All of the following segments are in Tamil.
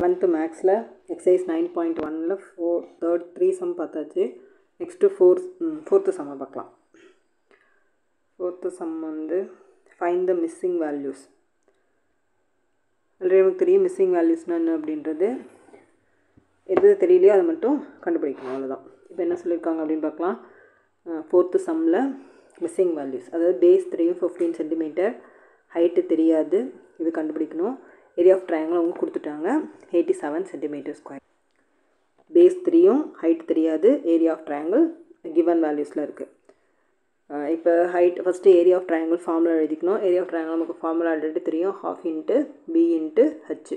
11th மேக்ஸில் எக்ஸசைஸ் 9.1ல் தேர்ட் 3 சம் பார்த்தாச்சு. நெக்ஸ்ட்டு ஃபோர்த்து சம்மை பார்க்கலாம். ஃபோர்த்து சம் வந்து find the missing values. Already நமக்கு தெரியும் மிஸ்ஸிங் வேல்யூஸ்னால் என்ன அப்படின்றது. எது தெரியலையோ அதை மட்டும் கண்டுபிடிக்கணும், அவ்வளோதான். இப்போ என்ன சொல்லியிருக்காங்க அப்படின்னு பார்க்கலாம். ஃபோர்த்து சம்மில் மிஸ்ஸிங் வேல்யூஸ், அதாவது பேஸ் 3 15 சென்டிமீட்டர், ஹைட்டு தெரியாது, இது கண்டுபிடிக்கணும். ஏரியா ஆஃப் ட்ரையாங்கிள் அவங்க கொடுத்துட்டாங்க 87 சென்டிமீட்டர் ஸ்கொயர். பேஸ் 3யும் ஹைட் தெரியாது, ஏரியா ஆஃப் ட்ரையாங்கிள் கிவன் வேல்யூஸில் இருக்குது. இப்போ height first area of triangle formula எழுதிக்கணும். ஏரியா ஆஃப் ட்ரையாங்கிள் நமக்கு ஃபார்முலா ஆல்ரெடி தெரியும், 1/2 × b × h.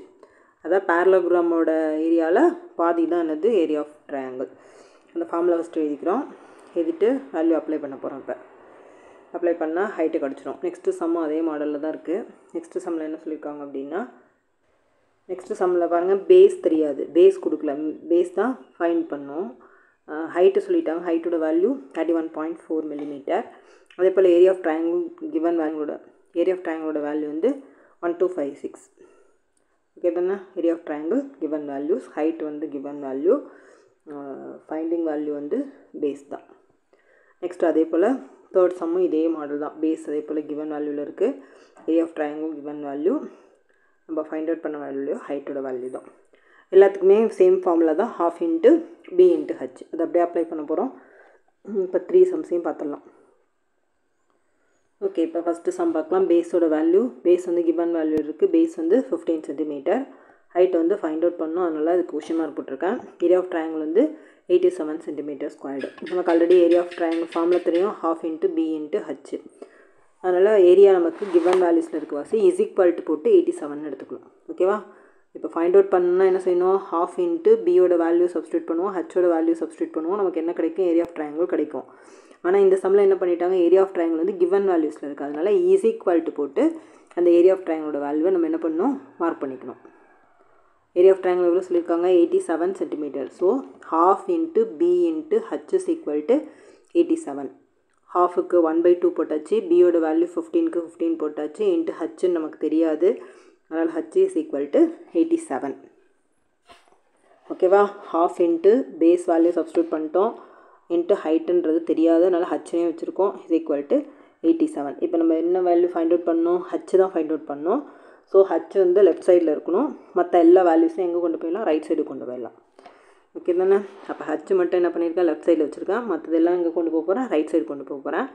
அதான் பேரலோகிராமோட ஏரியாவில் பாதி தான் என்னது ஏரியா ஆஃப் ட்ரையாங்கிள். அந்த ஃபார்முலா ஃபஸ்ட்டு எழுதிக்கிறோம். எழுதிட்டு வேல்யூ அப்ளை பண்ண போகிறோம். இப்போ அப்ளை பண்ணால் ஹைட்டு கிடச்சிரும். நெக்ஸ்ட்டு சம்மும் அதே மாடலில் தான் இருக்குது. நெக்ஸ்ட்டு சம்மில் என்ன சொல்லியிருக்காங்க அப்படின்னா, நெக்ஸ்ட்டு சம்மில் பாருங்கள், பேஸ் தெரியாது, பேஸ் கொடுக்கல, பேஸ் தான் ஃபைண்ட் பண்ணோம். ஹைட்டு சொல்லிட்டாங்க, ஹைட்டோட வேல்யூ 31.4 மில்லிமீட்டர். அதே போல் ஏரியா ஆஃப் ட்ரையாங்கிள் கிவன் வேல்யூட ஏரியா ஆஃப் ட்ரையாங்கிளோட வேல்யூ வந்து 1256. ஓகே தானே? Area of triangle given values, height வந்து கிவன் வேல்யூ, ஃபைண்டிங் வேல்யூ வந்து பேஸ் தான். நெக்ஸ்ட் அதே போல் தேர்ட் சம்மும் இதே மாடல் தான். பேஸ் அதே போல் கிவன் வேல்யூவில் இருக்குது, area of triangle given value, நம்ம ஃபைண்ட் அவுட் பண்ண வேல்யூ ஹைட்டோட வேல்யூ தான். எல்லாத்துக்குமே சேம் ஃபார்முலா தான், 1/2 × b × h. அதை அப்படியே அப்ளை பண்ண போகிறோம். இப்போ 3 சம்ஸையும் பார்த்துடலாம். ஓகே, இப்போ ஃபஸ்ட்டு சம் பார்க்கலாம். பேஸோட வேல்யூ, பேஸ் வந்து கிவன் வேல்யூ இருக்குது, பேஸ் வந்து 15 சென்டிமீட்டர், ஹைட் வந்து ஃபைண்ட் அவுட் பண்ணோம், அதனால் அதுக்கு கொஷின் மார்க் போட்டிருக்கேன். ஏரியா ஆஃப் ட்ரையாங்கிள் வந்து 87 சென்டிமீட்டர் ஸ்கொயர்டு. நமக்கு already area of triangle formula தெரியும், 1/2 × b × h. அதனால் ஏரியா நமக்கு கிவன் வேல்யூஸில் இருக்க வாசி = போட்டு 87 எடுத்துக்கலாம். ஓகேவா? இப்போ ஃபைண்ட் அவுட் பண்ணணும்னா என்ன செய்யணும், 1/2 × b வேல்யூ சப்ஸ்டியூட் பண்ணுவோம், ஹச்சோட வேல்யூ சப்ஸ்டியூட் பண்ணுவோம், நமக்கு என்ன கிடைக்கும், ஏரியா ஆஃப் ட்ரையாங்கிள் கிடைக்கும். ஆனால் இந்த சம்மில் என்ன பண்ணிட்டாங்க, ஏரியா ஆஃப் ட்ரையாங்கிள் வந்து கிவன் வேல்யூஸில் இருக்குது, அதனால் = போட்டு அந்த ஏரியா ஆஃப் ட்ரையாங்கிளோட வேல்யூவை நம்ம என்ன பண்ணணும், மார்க் பண்ணிக்கணும். ஏரியா ஆஃப் ட்ரையாங்கிள் எவ்வளோ சொல்லியிருக்காங்க, 87 சென்டிமீட்டர். So 1/2 × b × h = 87. 1/2க்கு 1/2 போட்டாச்சு, பியோட வேல்யூ 15க்கு 15 போட்டாச்சு, இன்ட்டு ஹச்சுன்னு நமக்கு தெரியாது, அதனால் h = 87. ஓகேவா? 1/2 × பேஸ் வேல்யூ சப்ஸ்டியூட் பண்ணிட்டோம், இன்ட்டு ஹைட்டுன்றது தெரியாது, அதனால் ஹச்னே வச்சுருக்கோம், = 87. இப்போ நம்ம என்ன வேல்யூ ஃபைண்ட் அவுட் பண்ணோம், ஹச் தான் ஃபைண்ட் அவுட் பண்ணோம். ஸோ ஹச் வந்து லெஃப்ட் சைடில் இருக்கணும், மற்ற எல்லா வேல்யூஸும் எங்கே கொண்டு போயிடலாம், ரைட் சைடு கொண்டு போயிடலாம். ஓகே தானே? அப்போ ஹச் மட்டும் என்ன பண்ணியிருக்கேன், லெஃப்ட் சைடில் வச்சுருக்கேன், மற்றதெல்லாம் இங்கே கொண்டு போக போகிறேன், ரைட் சைடு கொண்டு போக போகிறேன்.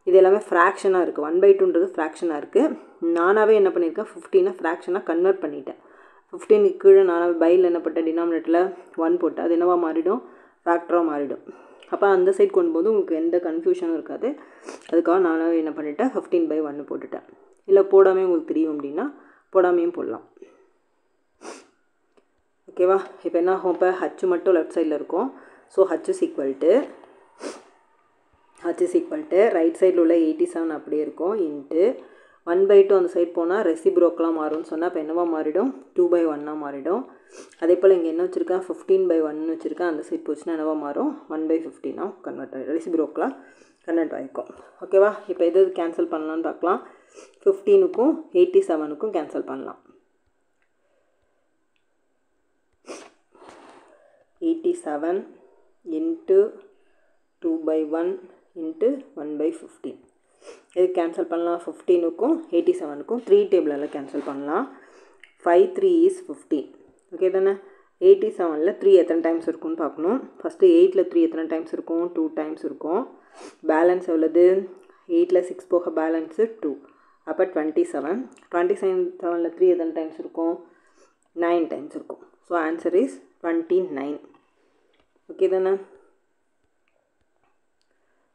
இது எல்லாமே ஃப்ராக்ஷனாக இருக்குது, 1/2ன்றது ஃப்ராக்ஷனாக இருக்குது. நானாகவே என்ன பண்ணியிருக்கேன், 15 ஃப்ராக்ஷனாக கன்வெர்ட் பண்ணிட்டேன். 15க்கு கீழே நானாகவே பையில் என்ன போட்டேன், டினாமினேட்டரில் 1 போட்டேன், அது என்னவா மாறிடும், ஃபேக்டராக மாறிடும். அப்போ அந்த சைடு கொண்டு போது உங்களுக்கு எந்த கன்ஃபியூஷனும் இருக்காது. அதுக்காக நானாகவே என்ன பண்ணிட்டேன், 15/1 போட்டுட்டேன். இல்லை போடாமல் உங்களுக்கு தெரியும் அப்படின்னா போடாமையும் போடலாம். ஓகேவா? இப்போ என்ன ஆகும், இப்போ ஹச் மட்டும் லெஃப்ட் சைடில் இருக்கும். ஸோ h = ரைட் சைடில் உள்ள 87 அப்படியே இருக்கும், இன்ட்டு 1/2 அந்த சைடு போனால் ரெசிப்ரோக்கெலாம் மாறும்னு சொன்னால் இப்போ என்னவா மாறிடும், 2/1 மாறிடும். அதே போல் இங்கே என்ன வச்சுருக்கேன், 15/1 வச்சுருக்கேன், அந்த சைடு போச்சுன்னா என்னவா மாறும், 1/15 கன்வெர்ட் ஆகிடும், ரெசிப்ரோக்கெலாம் கன்வெர்ட் ஆகிருக்கும். ஓகேவா? இப்போ எது கேன்சல் பண்ணலான்னு பார்க்கலாம். 15க்கும் 87க்கும் கேன்சல் பண்ணலாம். 87 × 2/1 × 1/15. எது கேன்சல் பண்ணலாம், 15க்கும் 87க்கும் 3 டேபிளில் கேன்சல் பண்ணலாம். 5 3 is 15. ஓகே தானே? 87ல் 3 எத்தனை டைம்ஸ் இருக்குன்னு பார்க்கணும். ஃபஸ்ட்டு 8ல் 3 எத்தனை டைம்ஸ் இருக்கும், 2 டைம்ஸ் இருக்கும். பேலன்ஸ் எவ்வளோது, 8ல் 6 போக பேலன்ஸு 2, அப்போ 27. 27ல் 3 எத்தனை டைம்ஸ் இருக்கும், 9 டைம்ஸ் இருக்கும். So answer is 29. ஓகே தானே?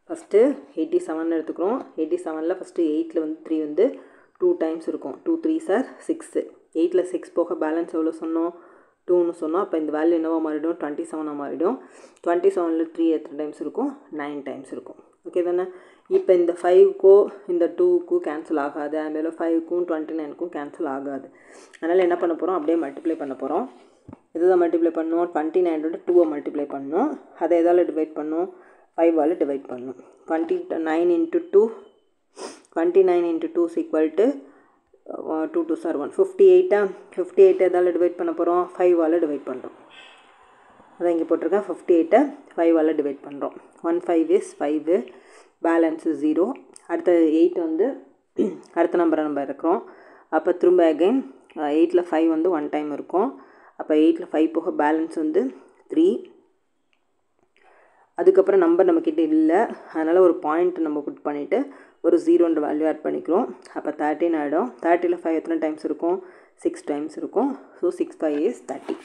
ஃபஸ்ட்டு 87 எடுத்துக்கிறோம். 87ல் ஃபஸ்ட்டு 8ல் வந்து 3 வந்து 2 டைம்ஸ் இருக்கும், 2 3s are 6. 8ல் 6 போக பேலன்ஸ் எவ்வளோ சொன்னோம், 2ன்னு சொன்னோம். அப்போ இந்த வேல்யூ என்னவா மாறிடும், 27 மாறிடும். 27ல் 3 எத்தனை டைம்ஸ் இருக்கும், 9 டைம்ஸ் இருக்கும். ஓகே தானே? இப்போ இந்த 5க்கோ இந்த 2க்கும் கேன்சல் ஆகாது, அதுமாதிரி 5க்கும் 29க்கும் கேன்சல் ஆகாது. அதனால் என்ன பண்ண போகிறோம், அப்படியே மல்டிப்ளை பண்ண போகிறோம். இதுதான் மல்டிப்ளை பண்ணோம், 29 2 மல்டிப்ளை பண்ணோம், அதை எதால் டிவைட் பண்ணோம், 5ஆல் டிவைட் பண்ணோம். 29 × 2 = 2 2s are 1 58 58 எதால் டிவைட் பண்ண போகிறோம் 5ஆல் டிவைட் பண்ணுறோம். அதான் இங்கே போட்டிருக்கேன் 58 5ஆல் டிவைட் பண்ணுறோம். 1 5 is 5 பேலன்ஸ் 0. அடுத்த 8 வந்து அடுத்த நம்பரை நம்ம இருக்கிறோம். அப்போ திரும்ப அகைன் 8ல் 5 வந்து 1 டைம் இருக்கும். அப்போ 8ல் 5 போக பேலன்ஸ் வந்து 3. அதுக்கப்புறம் நம்பர் நம்மக்கிட்ட இல்லை, அதனால் ஒரு பாயிண்ட் நம்ம புட் பண்ணிவிட்டு ஒரு 0ன்ற வேல்யூ ஆட் பண்ணிக்கிறோம். அப்போ 13 ஆகிடும். 30ல் 5 எத்தனை டைம்ஸ் இருக்கும் 6 டைம்ஸ் இருக்கும். So 6 5 is 30.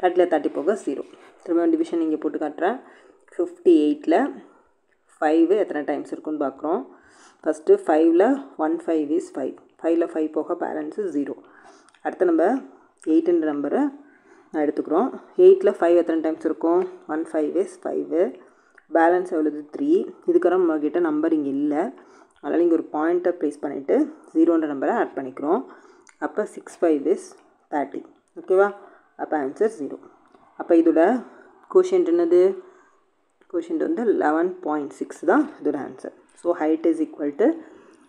30ல் 30 போக 0. திரும்ப டிவிஷன் இங்கே போட்டு காட்டுறேன். 58ல் 5 எத்தனை டைம்ஸ் இருக்குன்னு பார்க்குறோம். First 5ல் 1 5 is 5. 5ல் 5 போக பேலன்ஸு 0. அடுத்த நம்ம 8ன்ற நம்பரை நான் எடுத்துக்கிறோம். 8ல் 5 எத்தனை டைம்ஸ் இருக்கும் 1 5 is 5. பேலன்ஸ் எவ்வளோது 3. இதுக்கப்புறம் நம்மக்கிட்ட நம்பர் இங்கே இல்லை, அதனால் இங்கே ஒரு பாயிண்ட்டை ப்ளேஸ் பண்ணிவிட்டு 0ன்ற நம்பரை ஆட் பண்ணிக்கிறோம். அப்போ 6 5 is 30. ஓகேவா? அப்போ ஆன்சர் 0. அப்போ இதோட கோஷியன்ட் என்னது? கோஷியன்ட் வந்து 11.6 தான் இதோட answer. So height is equal to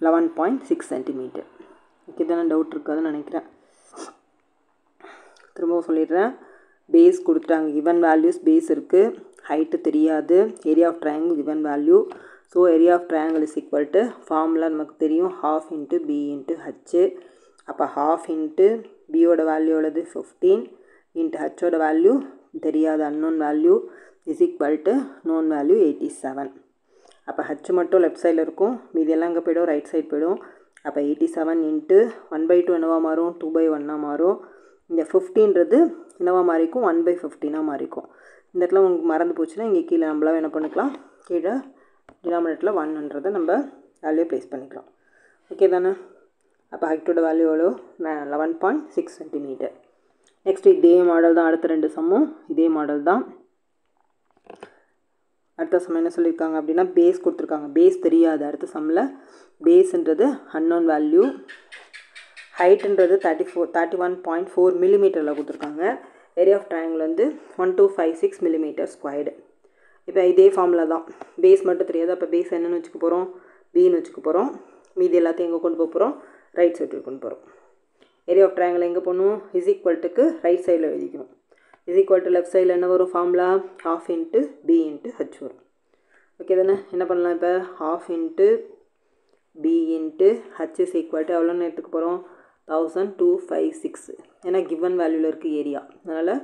11.6 centimetre. Okay தானே? டவுட் இருக்காதுன்னு நினைக்கிறேன். திரும்பவும் சொல்லிடுறேன். பேஸ் கொடுத்துட்டாங்க, கிவன் வேல்யூஸ் பேஸ் இருக்குது, ஹைட்டு தெரியாது, area of triangle given value. So area of triangle is equal to formula நமக்கு தெரியும், ½ × b × h. அப்போ ½ × பியோட வேல்யூ உள்ளது 15 × ஹச்சோட வேல்யூ தெரியாது unknown value is equal to known value 87. அப்போ ஹச் மட்டும் லெஃப்ட் சைடில் இருக்கும், மீதியெல்லாம் இங்கே போய்டும், ரைட் சைடு போய்டும். அப்போ 87 × 1/2 என்னவா மாறும் 2/1 மாறும். இந்த 50ன்றது என்னவா மாறிக்கும் 1/15 மாறிக்கும். இந்த இடத்துல உங்களுக்கு மறந்து போச்சுன்னா இங்கே கீழே நம்மளாம் என்ன பண்ணிக்கலாம், கீழே டினாமினேட்டரில் 1ன்றதை நம்ம வேல்யூ ப்ளேஸ் பண்ணிக்கலாம். ஓகே தானே? அப்போ ஹைட்டோட வேல்யூ எவ்வளோ 11.6 சென்டிமீட்டர். நெக்ஸ்ட் இதே மாடல் தான், அடுத்த 2 சம்மும் இதே மாடல் தான். அடுத்த சம் என்ன சொல்லியிருக்காங்க அப்படின்னா பேஸ் கொடுத்துருக்காங்க, பேஸ் தெரியாது. அடுத்த சம்மில் பேஸ்ன்றது அன்னோன் வேல்யூ, ஹைட்டுன்றது 31.4 மில்லிமீட்டரில் கொடுத்துருக்காங்க. ஏரியா ஆஃப் ட்ரையாங்கிள் வந்து 1256 மில்லிமீட்டர் ஸ்கொயர்டு. இப்போ இதே ஃபார்முலா தான், பேஸ் மட்டும் தெரியாது. அப்போ பேஸ் என்னென்னு வச்சுக்க போகிறோம், பின்னு வச்சுக்க போகிறோம். மீதி எல்லாத்தையும் எங்கே கொண்டு போக போகிறோம், ரைட் சைடு கொண்டு போகிறோம். ஏரியா ஆஃப் ட்ரையாங்கிள் எங்கே போகணும், இஸ் ஈக்குவல்ட்டுக்கு ரைட் சைடில் எழுதிக்கணும். இஸ் ஈக்குவல் டு லெஃப்ட் சைடில் என்ன வரும் ஃபார்முலா, ½ × b × h வரும். ஓகே தானே? என்ன பண்ணலாம், இப்போ ½ × b × h is equal to எவ்வளோன்னு எடுத்துக்க போகிறோம் 1256. ஏன்னா கிவன் வேல்யூவில் இருக்குது ஏரியா, அதனால்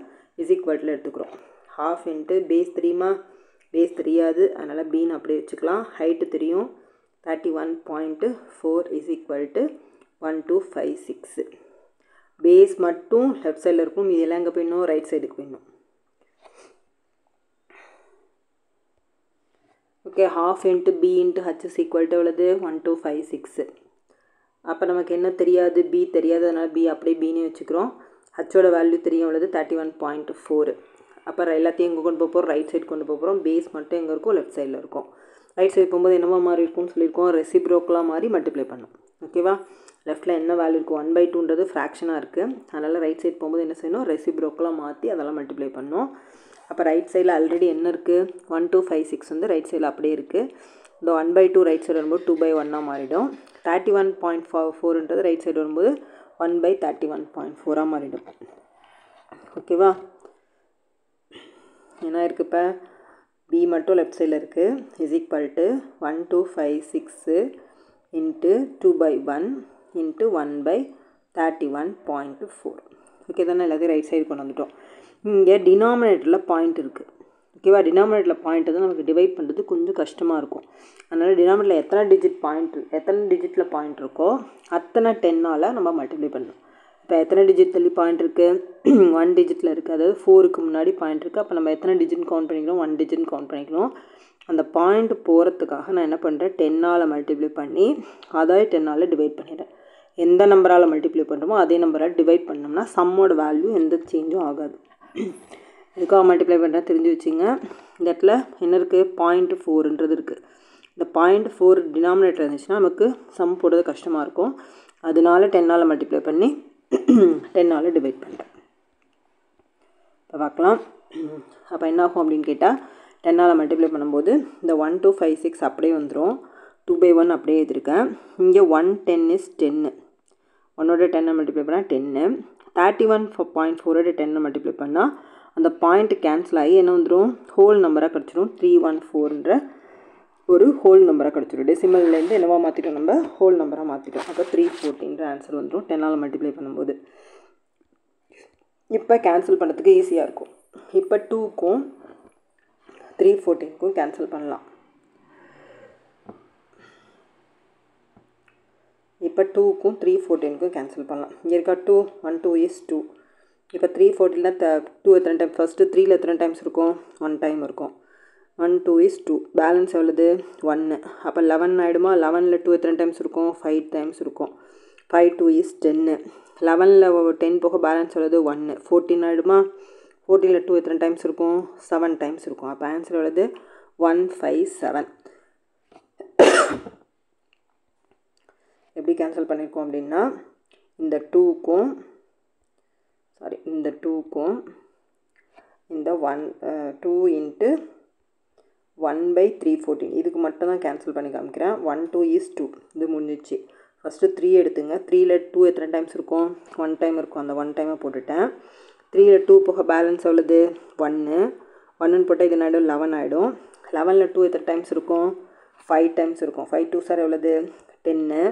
இஸ் ஈக்குவல்ட்டில் எடுத்துக்கிறோம். ½ × பேஸ் தெரியுமா, பேஸ் தெரியாது, அதனால் பின்னு அப்படியே வச்சுக்கலாம். ஹைட்டு தெரியும் 31.4 இஸ் ஈக்குவல் டு 1256. பேஸ் மட்டும் லெஃப்ட் சைடில் இருக்கும், இதெல்லாம் எங்கே போயிடணும், ரைட் சைடுக்கு போயிடணும். Okay, ½ × b × h is equal to எவ்வளவு 1256. அப்போ நமக்கு என்ன தெரியாது, பி தெரியாது, அதனால் பி அப்படியே பின்னு வச்சுக்கிறோம். ஹச்சோட வேல்யூ தெரியும் எவ்வளவு 31.4. அப்போ எல்லாத்தையும் எங்கே கொண்டு போகிறோம், ரைட் சைடு கொண்டு போகிறோம். பேஸ் மட்டும் எங்கே இருக்கும், லெஃப்ட் சைடில் இருக்கும். ரைட் சைடு போகும்போது என்னவா மாறி இருக்கும்னு சொல்லியிருக்கோம், ரெசிப்ரோக்கலாக மாறி மல்டிப்ளை பண்ணணும். ஓகேவா? லெஃப்ட்டில் என்ன வேல்யூ இருக்கும் 1/2ன்றது ஃப்ராக்ஷனாக இருக்குது, அதனால் ரைட் சைடு போகும்போது என்ன செய்யணும், ரெசிப்ரோக்கலாக மாற்றி அதெல்லாம் மல்டிப்ளை பண்ணணும். அப்போ ரைட் சைடில் ஆல்ரெடி என்ன இருக்குது 1256 வந்து ரைட் சைடில் அப்படியே இருக்குது. இந்த 1/2 ரைட் சைடு வரும்போது 2/1 மாறிடும். 31.4ன்றது ரைட் சைடு வரும்போது 1/31.4 மாறிடும். ஓகேவா? என்ன இருக்குது, இப்போ பி மட்டும் லெஃப்ட் சைடில் இருக்குது, இஸ் ஈக்குவல் டு 1256 × 2/1 × 1/31.4. ஓகே தானே? எல்லாத்தையும் ரைட் சைடு கொண்டு வந்துட்டோம். இங்கே டினாமினேட்டரில் பாயிண்ட் இருக்குது. ஓகேவா? டினாமினேட்டரில் பாயிண்ட்டை தான் நமக்கு டிவைட் பண்ணுறது கொஞ்சம் கஷ்டமாக இருக்கும். அதனால் டினாமினேட்டரில் எத்தனை டிஜிட்டில் பாயிண்ட் இருக்கோ அத்தனை 10ஆல் நம்ம மல்டிப்ளை பண்ணணும். இப்போ எத்தனை டிஜிட் தள்ளி பாயிண்ட் இருக்குது 1 டிஜிட்டில் இருக்குது, அதாவது 4க்கு முன்னாடி பாயிண்ட் இருக்குது. அப்போ நம்ம எத்தனை டிஜிட் கவுண்ட் பண்ணிக்கணும், 1 டிஜிட் கவுண்ட் பண்ணிக்கணும். அந்த பாயிண்ட் போகிறதுக்காக நான் என்ன பண்ணுறேன், 10ஆல் மல்டிப்ளை பண்ணி அதை 10ஆல் டிவைட் பண்ணிடுறேன். எந்த நம்பரால் மல்டிப்ளை பண்ணுறோமோ அதே நம்பரால் டிவைட் பண்ணோம்னா சம்மோட வேல்யூ எந்த சேஞ்சும் ஆகாது. இதுக்காக மல்டிப்ளை பண்ணுறேன், தெரிஞ்சு வச்சுங்க. இந்த இடத்துல என்ன இருக்குது, 0.4ன்றது இருக்குது. இந்த 0.4 டினாமினேட்டர் இருந்துச்சுன்னா நமக்கு சம் போடுறது கஷ்டமாக இருக்கும். அதனால 10ஆல் மல்டிப்ளை பண்ணி 10ஆல் டிவைட் பண்ணுறேன். இப்போ பார்க்கலாம். அப்போ என்ன ஆகும் அப்படின்னு கேட்டால் 10ஆல் மல்டிப்ளை பண்ணும்போது இந்த 1256 அப்படியே வந்துடும். 2/1 அப்படியே எழுதியிருக்கேன். இங்கே 110 is 10. 1ஓட 10 மல்டிப்ளை பண்ணால் 10. 31.4ஓட 10 மல்டிப்ளை பண்ணால் அந்த பாயிண்ட் கேன்சல் ஆகி என்ன வந்துடும், ஹோல் நம்பராக கிடச்சிடும். 314ன்ற ஒரு ஹோல் நம்பராக கிடச்சிடும். டெசிமல்லேருந்து என்னவா மாற்றிட்டோம், நம்ம ஹோல் நம்பராக மாற்றிட்டோம். அப்போ 314ன்ற ஆன்சர் வந்துடும் 10ஆல் மல்டிப்ளை பண்ணும்போது. இப்போ கேன்சல் பண்ணுறதுக்கு ஈஸியாக இருக்கும். இப்போ 2க்கும் 314க்கும் கேன்சல் பண்ணலாம். இப்போ 2க்கும் 314க்கும் கேன்சல் பண்ணலாம். இங்கே இருக்கா 2, 1 2 is 2. இப்போ 314ல் 2 எத்தனை டைம், ஃபஸ்ட்டு 3ல் எத்தனை டைம்ஸ் இருக்கும், 1 டைம் இருக்கும். 1 2 is 2. பேலன்ஸ் எவ்வளோது 1. அப்போ 11 ஆகிடுமா. 11ல் 2 எத்தனை டைம்ஸ் இருக்கும், 5 டைம்ஸ் இருக்கும். 5 2 is 10. 11ல் 10 போக பேலன்ஸ் எவ்வளோது 1. 14 ஆகிடுமா. 14ல் 2 எத்தனை டைம்ஸ் இருக்கும், 7 டைம்ஸ் இருக்கும். அப்போ ஆன்சர் எவ்வளோது 157. எப்படி கேன்சல் பண்ணியிருக்கோம் அப்படின்னா, இந்த 2க்கும் இந்த 2 இன்ட்டு 1/314 இதுக்கு மட்டும் தான் கேன்சல் பண்ணி காமிக்கிறேன். 1 2 is 2 இது முடிஞ்சிச்சு. ஃபஸ்ட்டு 3 எடுத்துங்க. 3ல் 2 எத்தனை டைம்ஸ் இருக்கும், 1 டைம் இருக்கும். அந்த 1 டைமை போட்டுட்டேன். 3ல் 2 போக பேலன்ஸ் எவ்வளோது 1. 1ன்னு போட்டால் இது நடு 11 ஆகிடும். 11ல் 2 எத்தனை டைம்ஸ் இருக்கும், 5 டைம்ஸ் இருக்கும். 5 2 சார் எவ்வளோது 10.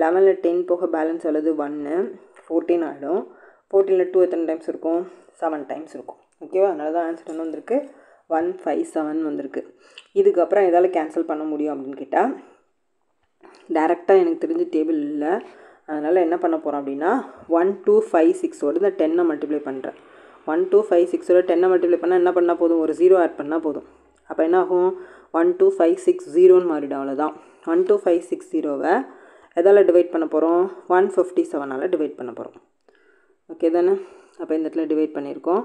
11ல் 10 போக பேலன்ஸ் எவ்வளோது 1. 14 ஆகிடும். 14ல் 2 எத்தனை டைம்ஸ் இருக்கும், 7 டைம்ஸ் இருக்கும். ஓகேவா. அதனால தான் ஆன்சர் என்ன வந்திருக்கு, 157 வந்திருக்கு. இதுக்கப்புறம் எதால் கேன்சல் பண்ண முடியும் அப்படின்னு கேட்டால், டேரெக்டாக எனக்கு தெரிஞ்ச டேபிள் இல்லை. அதனால் என்ன பண்ண போகிறோம் அப்படின்னா 1256ஓடு இந்த 10 மல்டிப்ளை பண்ணுறேன். 1256ஓட 10 மல்டிப்ளை பண்ணால் என்ன பண்ணால் போதும், ஒரு 0 ஆட் பண்ணால் போதும். அப்போ என்ன ஆகும், 12560ன்னு மாறிடும். அவ்வளோதான். 12560வை எதால் டிவைட் பண்ண போகிறோம், 157ஆல் டிவைட் பண்ண போகிறோம். ஓகே தானே. அப்போ இந்த இடத்துல டிவைட் பண்ணியிருக்கோம்.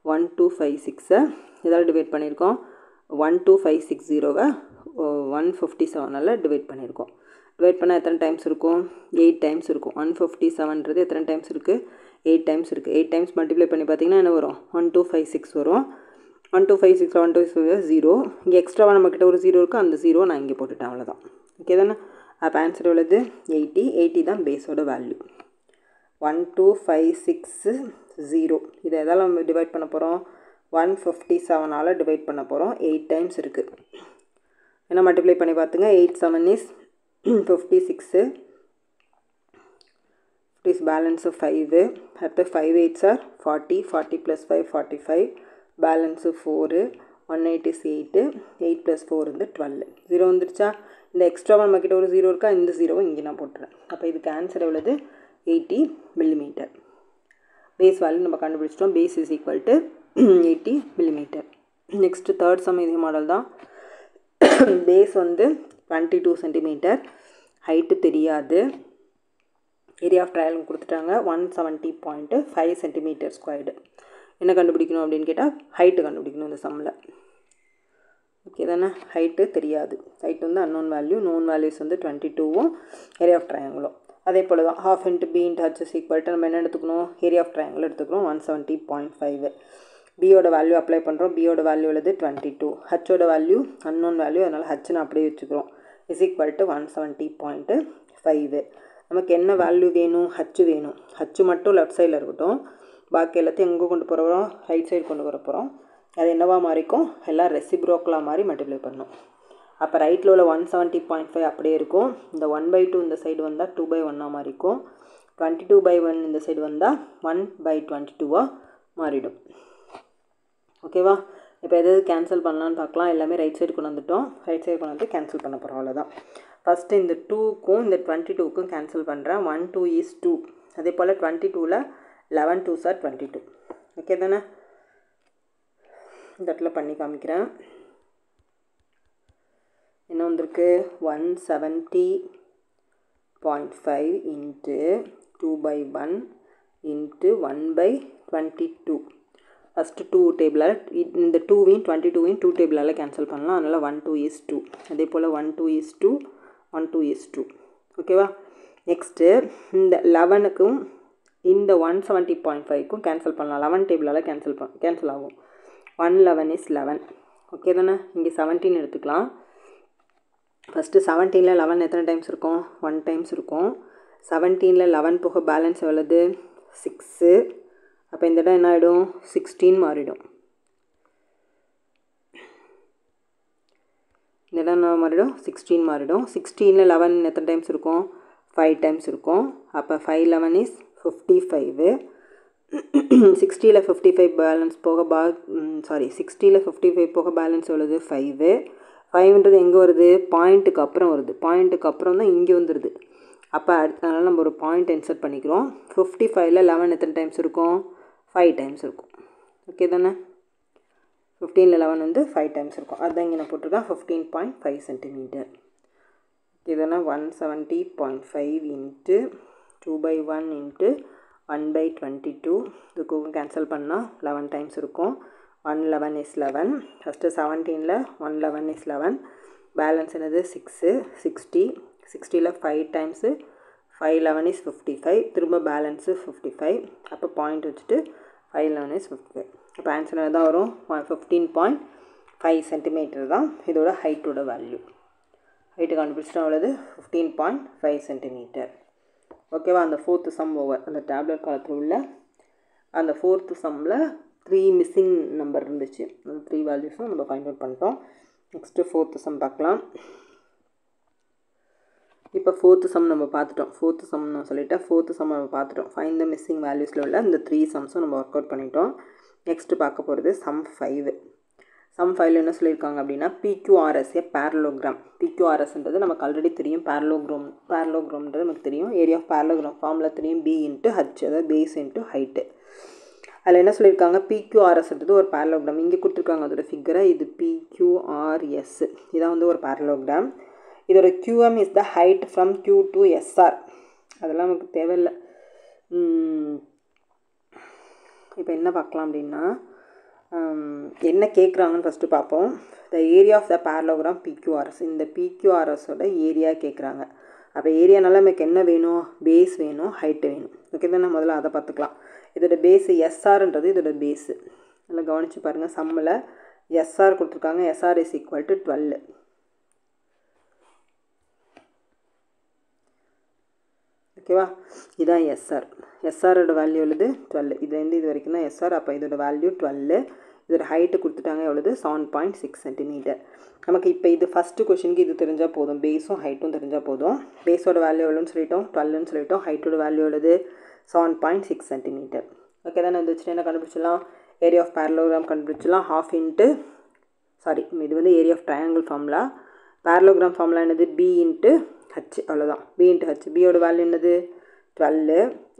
1256 எதால் டிவைட் பண்ணியிருக்கோம், 12560வை 157ஆல் டிவைட் பண்ணியிருக்கோம். டிவைட் பண்ணால் எத்தனை டைம்ஸ் இருக்கும், 8 டைம்ஸ் இருக்கும். 157ன்றது எத்தனை டைம்ஸ் இருக்குது, 8 டைம்ஸ் இருக்குது. 8 டைம்ஸ் மல்டிப்ளை பண்ணி பார்த்திங்கன்னா என்ன வரும், 1256 வரும். 1256 125 0. இங்கே எக்ஸ்ட்ராவாக நம்மக்கிட்ட ஒரு 0 இருக்குது. அந்த 0 நான் இங்கே போட்டுட்டேன். அவ்வளோதான். ஓகே தானே. அப்போ ஆன்சர் எவ்வளோது 80. 80 தான் பேஸோட வேல்யூ. 12560 இதை எதால் நம்ம டிவைட் பண்ண போகிறோம், 157ஆல் டிவைட் பண்ண போகிறோம். 8 டைம்ஸ் இருக்குது. என்ன மல்டிப்ளை பண்ணி பார்த்துங்க. 8 7 is 56. Is balance 5. அடுத்து 5 8s are 40. 40 + 5 45. பேலன்ஸு 4. 1 8 is 8. 8 + 4 வந்து 12. 0 வந்துருச்சா. இந்த எக்ஸ்ட்ராவாக நம்மக்கிட்ட ஒரு 0 இருக்கா, இந்த 0வை இங்கே நான் போட்டுறேன். அப்போ இதுக்கு ஆன்சர் எவ்வளோது 80 மில்லிமீட்டர். பேஸ் வேல்யூ நம்ம கண்டுபிடிச்சிட்டோம். Base is equal to 80 millimetre. Next third sum இதே மாடல் தான். பேஸ் வந்து 22 சென்டிமீட்டர். ஹைட்டு தெரியாது. ஏரியா ஆஃப் ட்ரையாங்கிள் கொடுத்துட்டாங்க 170.5 சென்டிமீட்டர் ஸ்கொயர்டு. என்ன கண்டுபிடிக்கணும் அப்படின்னு கேட்டால் ஹைட்டு கண்டுபிடிக்கணும் இந்த சம்மில். ஓகே தானே. ஹைட்டு தெரியாது. ஹைட் வந்து அன்னோன் வேல்யூ. நோன் வேல்யூஸ் வந்து 22வும் ஏரியா ஆஃப் ட்ரையாங்கிளும். அதே போல் தான் half into b into h is equal to நம்ம என்ன எடுத்துக்கணும், ஏரியா ஆஃப் ட்ரையாங்கிள் எடுத்துக்கணும் 170.5. பியோட வேல்யூ அப்ளை பண்ணுறோம். பியோட வேல்யூ உள்ளது 22. ஹச்சோட வேல்யூ அன்னோன் வேல்யூ, அதனால் ஹச்சுன்னு அப்படியே வச்சுக்கிறோம். Is equal to 170.5. நமக்கு என்ன வேல்யூ வேணும், ஹச்சு வேணும். ஹச்சு மட்டும் லெஃப்ட் சைடில் இருக்கட்டும். பாக்கி எல்லாத்தையும் எங்கே கொண்டு போகிறோம், ரைட் சைடு கொண்டு வர போகிறோம். அது என்னவா மாறிக்கும், எல்லாம் ரெசிப்ரோக்கலாக மாதிரி மல்டிப்ளை பண்ணணும். அப்போ ரைட்டில் உள்ள 170.5 அப்படியே இருக்கும். இந்த 1/2 இந்த சைடு வந்தால் 2/1 மாறிக்கும். 22/1 இந்த சைடு வந்தால் 1/22 மாறிடும். ஓகேவா. இப்போ எதாவது கேன்சல் பண்ணலான்னு பார்க்கலாம். எல்லாமே ரைட் சைடு கொண்டு வந்துட்டோம். ரைட் சைடு கொண்டு வந்து கேன்சல் பண்ண போகிறோம். அவ்வளோதான். ஃபஸ்ட்டு இந்த 2க்கும் இந்த 22க்கும் கேன்சல் பண்ணுறேன். 1 2 is 2. அதே போல் 22ல் 11 2s are 22. ஓகே தானே. இந்த இடத்துல பண்ணி காமிக்கிறேன். என்ன வந்திருக்கு, 170.5 இன்ட்டு 2/1 இன்ட்டு 1/22. ஃபஸ்ட்டு 2 டேபிளால் இந்த 2வையும் 22வையும் 2 டேபிளால் கேன்சல் பண்ணலாம். அதனால் 1 2 is 2. அதே போல் 1 2 is 2 1 2 is 2. ஓகேவா. நெக்ஸ்ட்டு இந்த 11க்கும் இந்த 170.5க்கும் கேன்சல் பண்ணலாம். 11 டேபிளால் கேன்சல் ஆகும். 111 is 11. ஓகே தானே. இங்கே 17 எடுத்துக்கலாம். ஃபஸ்ட்டு 17ல் 11 எத்தனை டைம்ஸ் இருக்கும், 1 டைம்ஸ் இருக்கும். 17ல் 11 போக பேலன்ஸ் எவ்வளவு 6. அப்போ இந்த இடம் என்ன ஆகிடும் 16 மாறிடும். இந்த இடம் என்ன மாறிடும் 16 மாறிடும். 16ல் 11 எத்தனை டைம்ஸ் இருக்கும் 5 டைம்ஸ் இருக்கும். அப்போ 5 11 இஸ் 55. 60ல் 55 பேலன்ஸ் போக 60ல் 55 போக பேலன்ஸ் எவ்வளவு 5. 5ன்றது எங்கே வருது பாயிண்ட்டுக்கு அப்புறம் வருது. பாயிண்ட்டுக்கு அப்புறம் தான் இங்கே வந்துடுது. அப்போ அதனால் நம்ம ஒரு பாயிண்ட் இன்சர்ட் பண்ணிக்கிறோம். 55ல் 11 எத்தனை டைம்ஸ் இருக்கும் 5 டைம்ஸ் இருக்கும். ஓகே தானே. 15ல் 11 வந்து 5 டைம்ஸ் இருக்கும். அதுதான் இங்கே நான் போட்டிருக்கேன் 15.5 சென்டிமீட்டர். இதுனா 170.5 இன்ட்டு 2/1 இன்ட்டு 1/22. இதுக்கு கேன்சல் பண்ணால் 11 டைம்ஸ் இருக்கும். 111 இஸ் 11. ஃபஸ்ட்டு 17ல் 111 இஸ் 11. பேலன்ஸ் என்னது 6 60. 60ல் 5 டைம்ஸு 5 11 இஸ் 55. திரும்ப பேலன்ஸு 55. அப்போ பாயிண்ட் வச்சுட்டு 5 11 இஸ் 55. இப்போ ஆன்சர் தான் வரும் 15.5 சென்டிமீட்டர் தான் இதோட ஹைட்டோட வேல்யூ. ஹைட்டு கண்டுபிடிச்சிட்டா உள்ளது 15.5 சென்டிமீட்டர். ஓகேவா. அந்த 4th சம் ஓவர். அந்த டேப்லெட் காலத்தில் உள்ள அந்த 4th சம்மில் 3 மிஸ்ஸிங் நம்பர் இருந்துச்சு. அந்த 3 வேல்யூஸும் நம்ம ஃபைண்ட் அவுட் பண்ணிட்டோம். நெக்ஸ்ட்டு 4th சம் பார்க்கலாம். இப்போ 4th சம் நம்ம பார்த்துட்டோம். 4th சம் நான் சொல்லிட்டேன். 4th சம் நம்ம பார்த்துட்டோம். ஃபைண்ட் த மிஸ்ஸிங் வேல்யூஸில் உள்ள இந்த 3 சம்ஸும் நம்ம ஒர்க் அவுட் பண்ணிட்டோம். நெக்ஸ்ட்டு பார்க்க போகிறது சம் 5. சம் 5ல் என்ன சொல்லியிருக்காங்க அப்படின்னா PQRS ஏ பேரலோகிராம். PQRSன்றது நமக்கு ஆல்ரெடி தெரியும். பேரலோகிராம்ன்றது நமக்கு தெரியும். ஏரியா ஆஃப் பேரலோகிராம் ஃபார்முலா தெரியும். B இன்ட்டு H, அதாவது பேஸ் இன்ட்டு ஹைட்டு. அதில் என்ன சொல்லியிருக்காங்க PQRSன்றது ஒரு பேரலோகிராம். இங்கே கொடுத்துருக்காங்க அதோட ஃபிகரை. இது PQRS. இதான் வந்து ஒரு பேரலோகிராம். இதோட QM is the height from Q to SR. அதெல்லாம் நமக்கு தேவையில்லை. இப்போ என்ன பார்க்கலாம் அப்படின்னா என்ன கேட்குறாங்கன்னு ஃபஸ்ட்டு பார்ப்போம். The area of the parallelogram PQRS. இந்த PQRSோட ஏரியா கேட்குறாங்க. அப்போ ஏரியானால நமக்கு என்ன வேணும் பேஸ் வேணும் ஹைட்டு வேணும். ஓகே தானே. முதல்ல அதை பார்த்துக்கலாம். இதோட பேஸு SRன்றது இதோட பேஸு. நல்லா கவனித்து பாருங்கள். சம்மில் SR கொடுத்துருக்காங்க. SR is equal to 12. ஓகேவா. இதுதான் SR. SRோட வேல்யூ உள்ளது 12. இதுலேருந்து இது வரைக்கும் தான் SR. அப்போ இதோட வேல்யூ 12. இதோட ஹைட்டு கொடுத்துட்டாங்க எவ்வளவு 7.6 சென்டிமீட்டர். நமக்கு இப்போ இது ஃபஸ்ட்டு கொஷனுக்கு இது தெரிஞ்சால் போதும். பேஸும் ஹைட்டும் தெரிஞ்சால் போதும். பேஸோட வேல்யூ எவ்வளோன்னு சொல்லிட்டோம் 12ன்னு சொல்லிட்டோம். ஹைட்டோட வேல்யூ உள்ளது 7.6 சென்டிமீட்டர். ஓகே தானே. இது வச்சுட்டு என்ன கண்டுபிடிச்சிடலாம் ஏரியா ஆஃப் பேரலோகிராம் கண்டுபிடிச்சிடலாம். ½ இன்ட்டு இது வந்து area of triangle formula. Parallelogram formula என்னது B இன்ட்டு H. அவ்வளோதான். B into H. பியோட வேல்யூ என்னது 12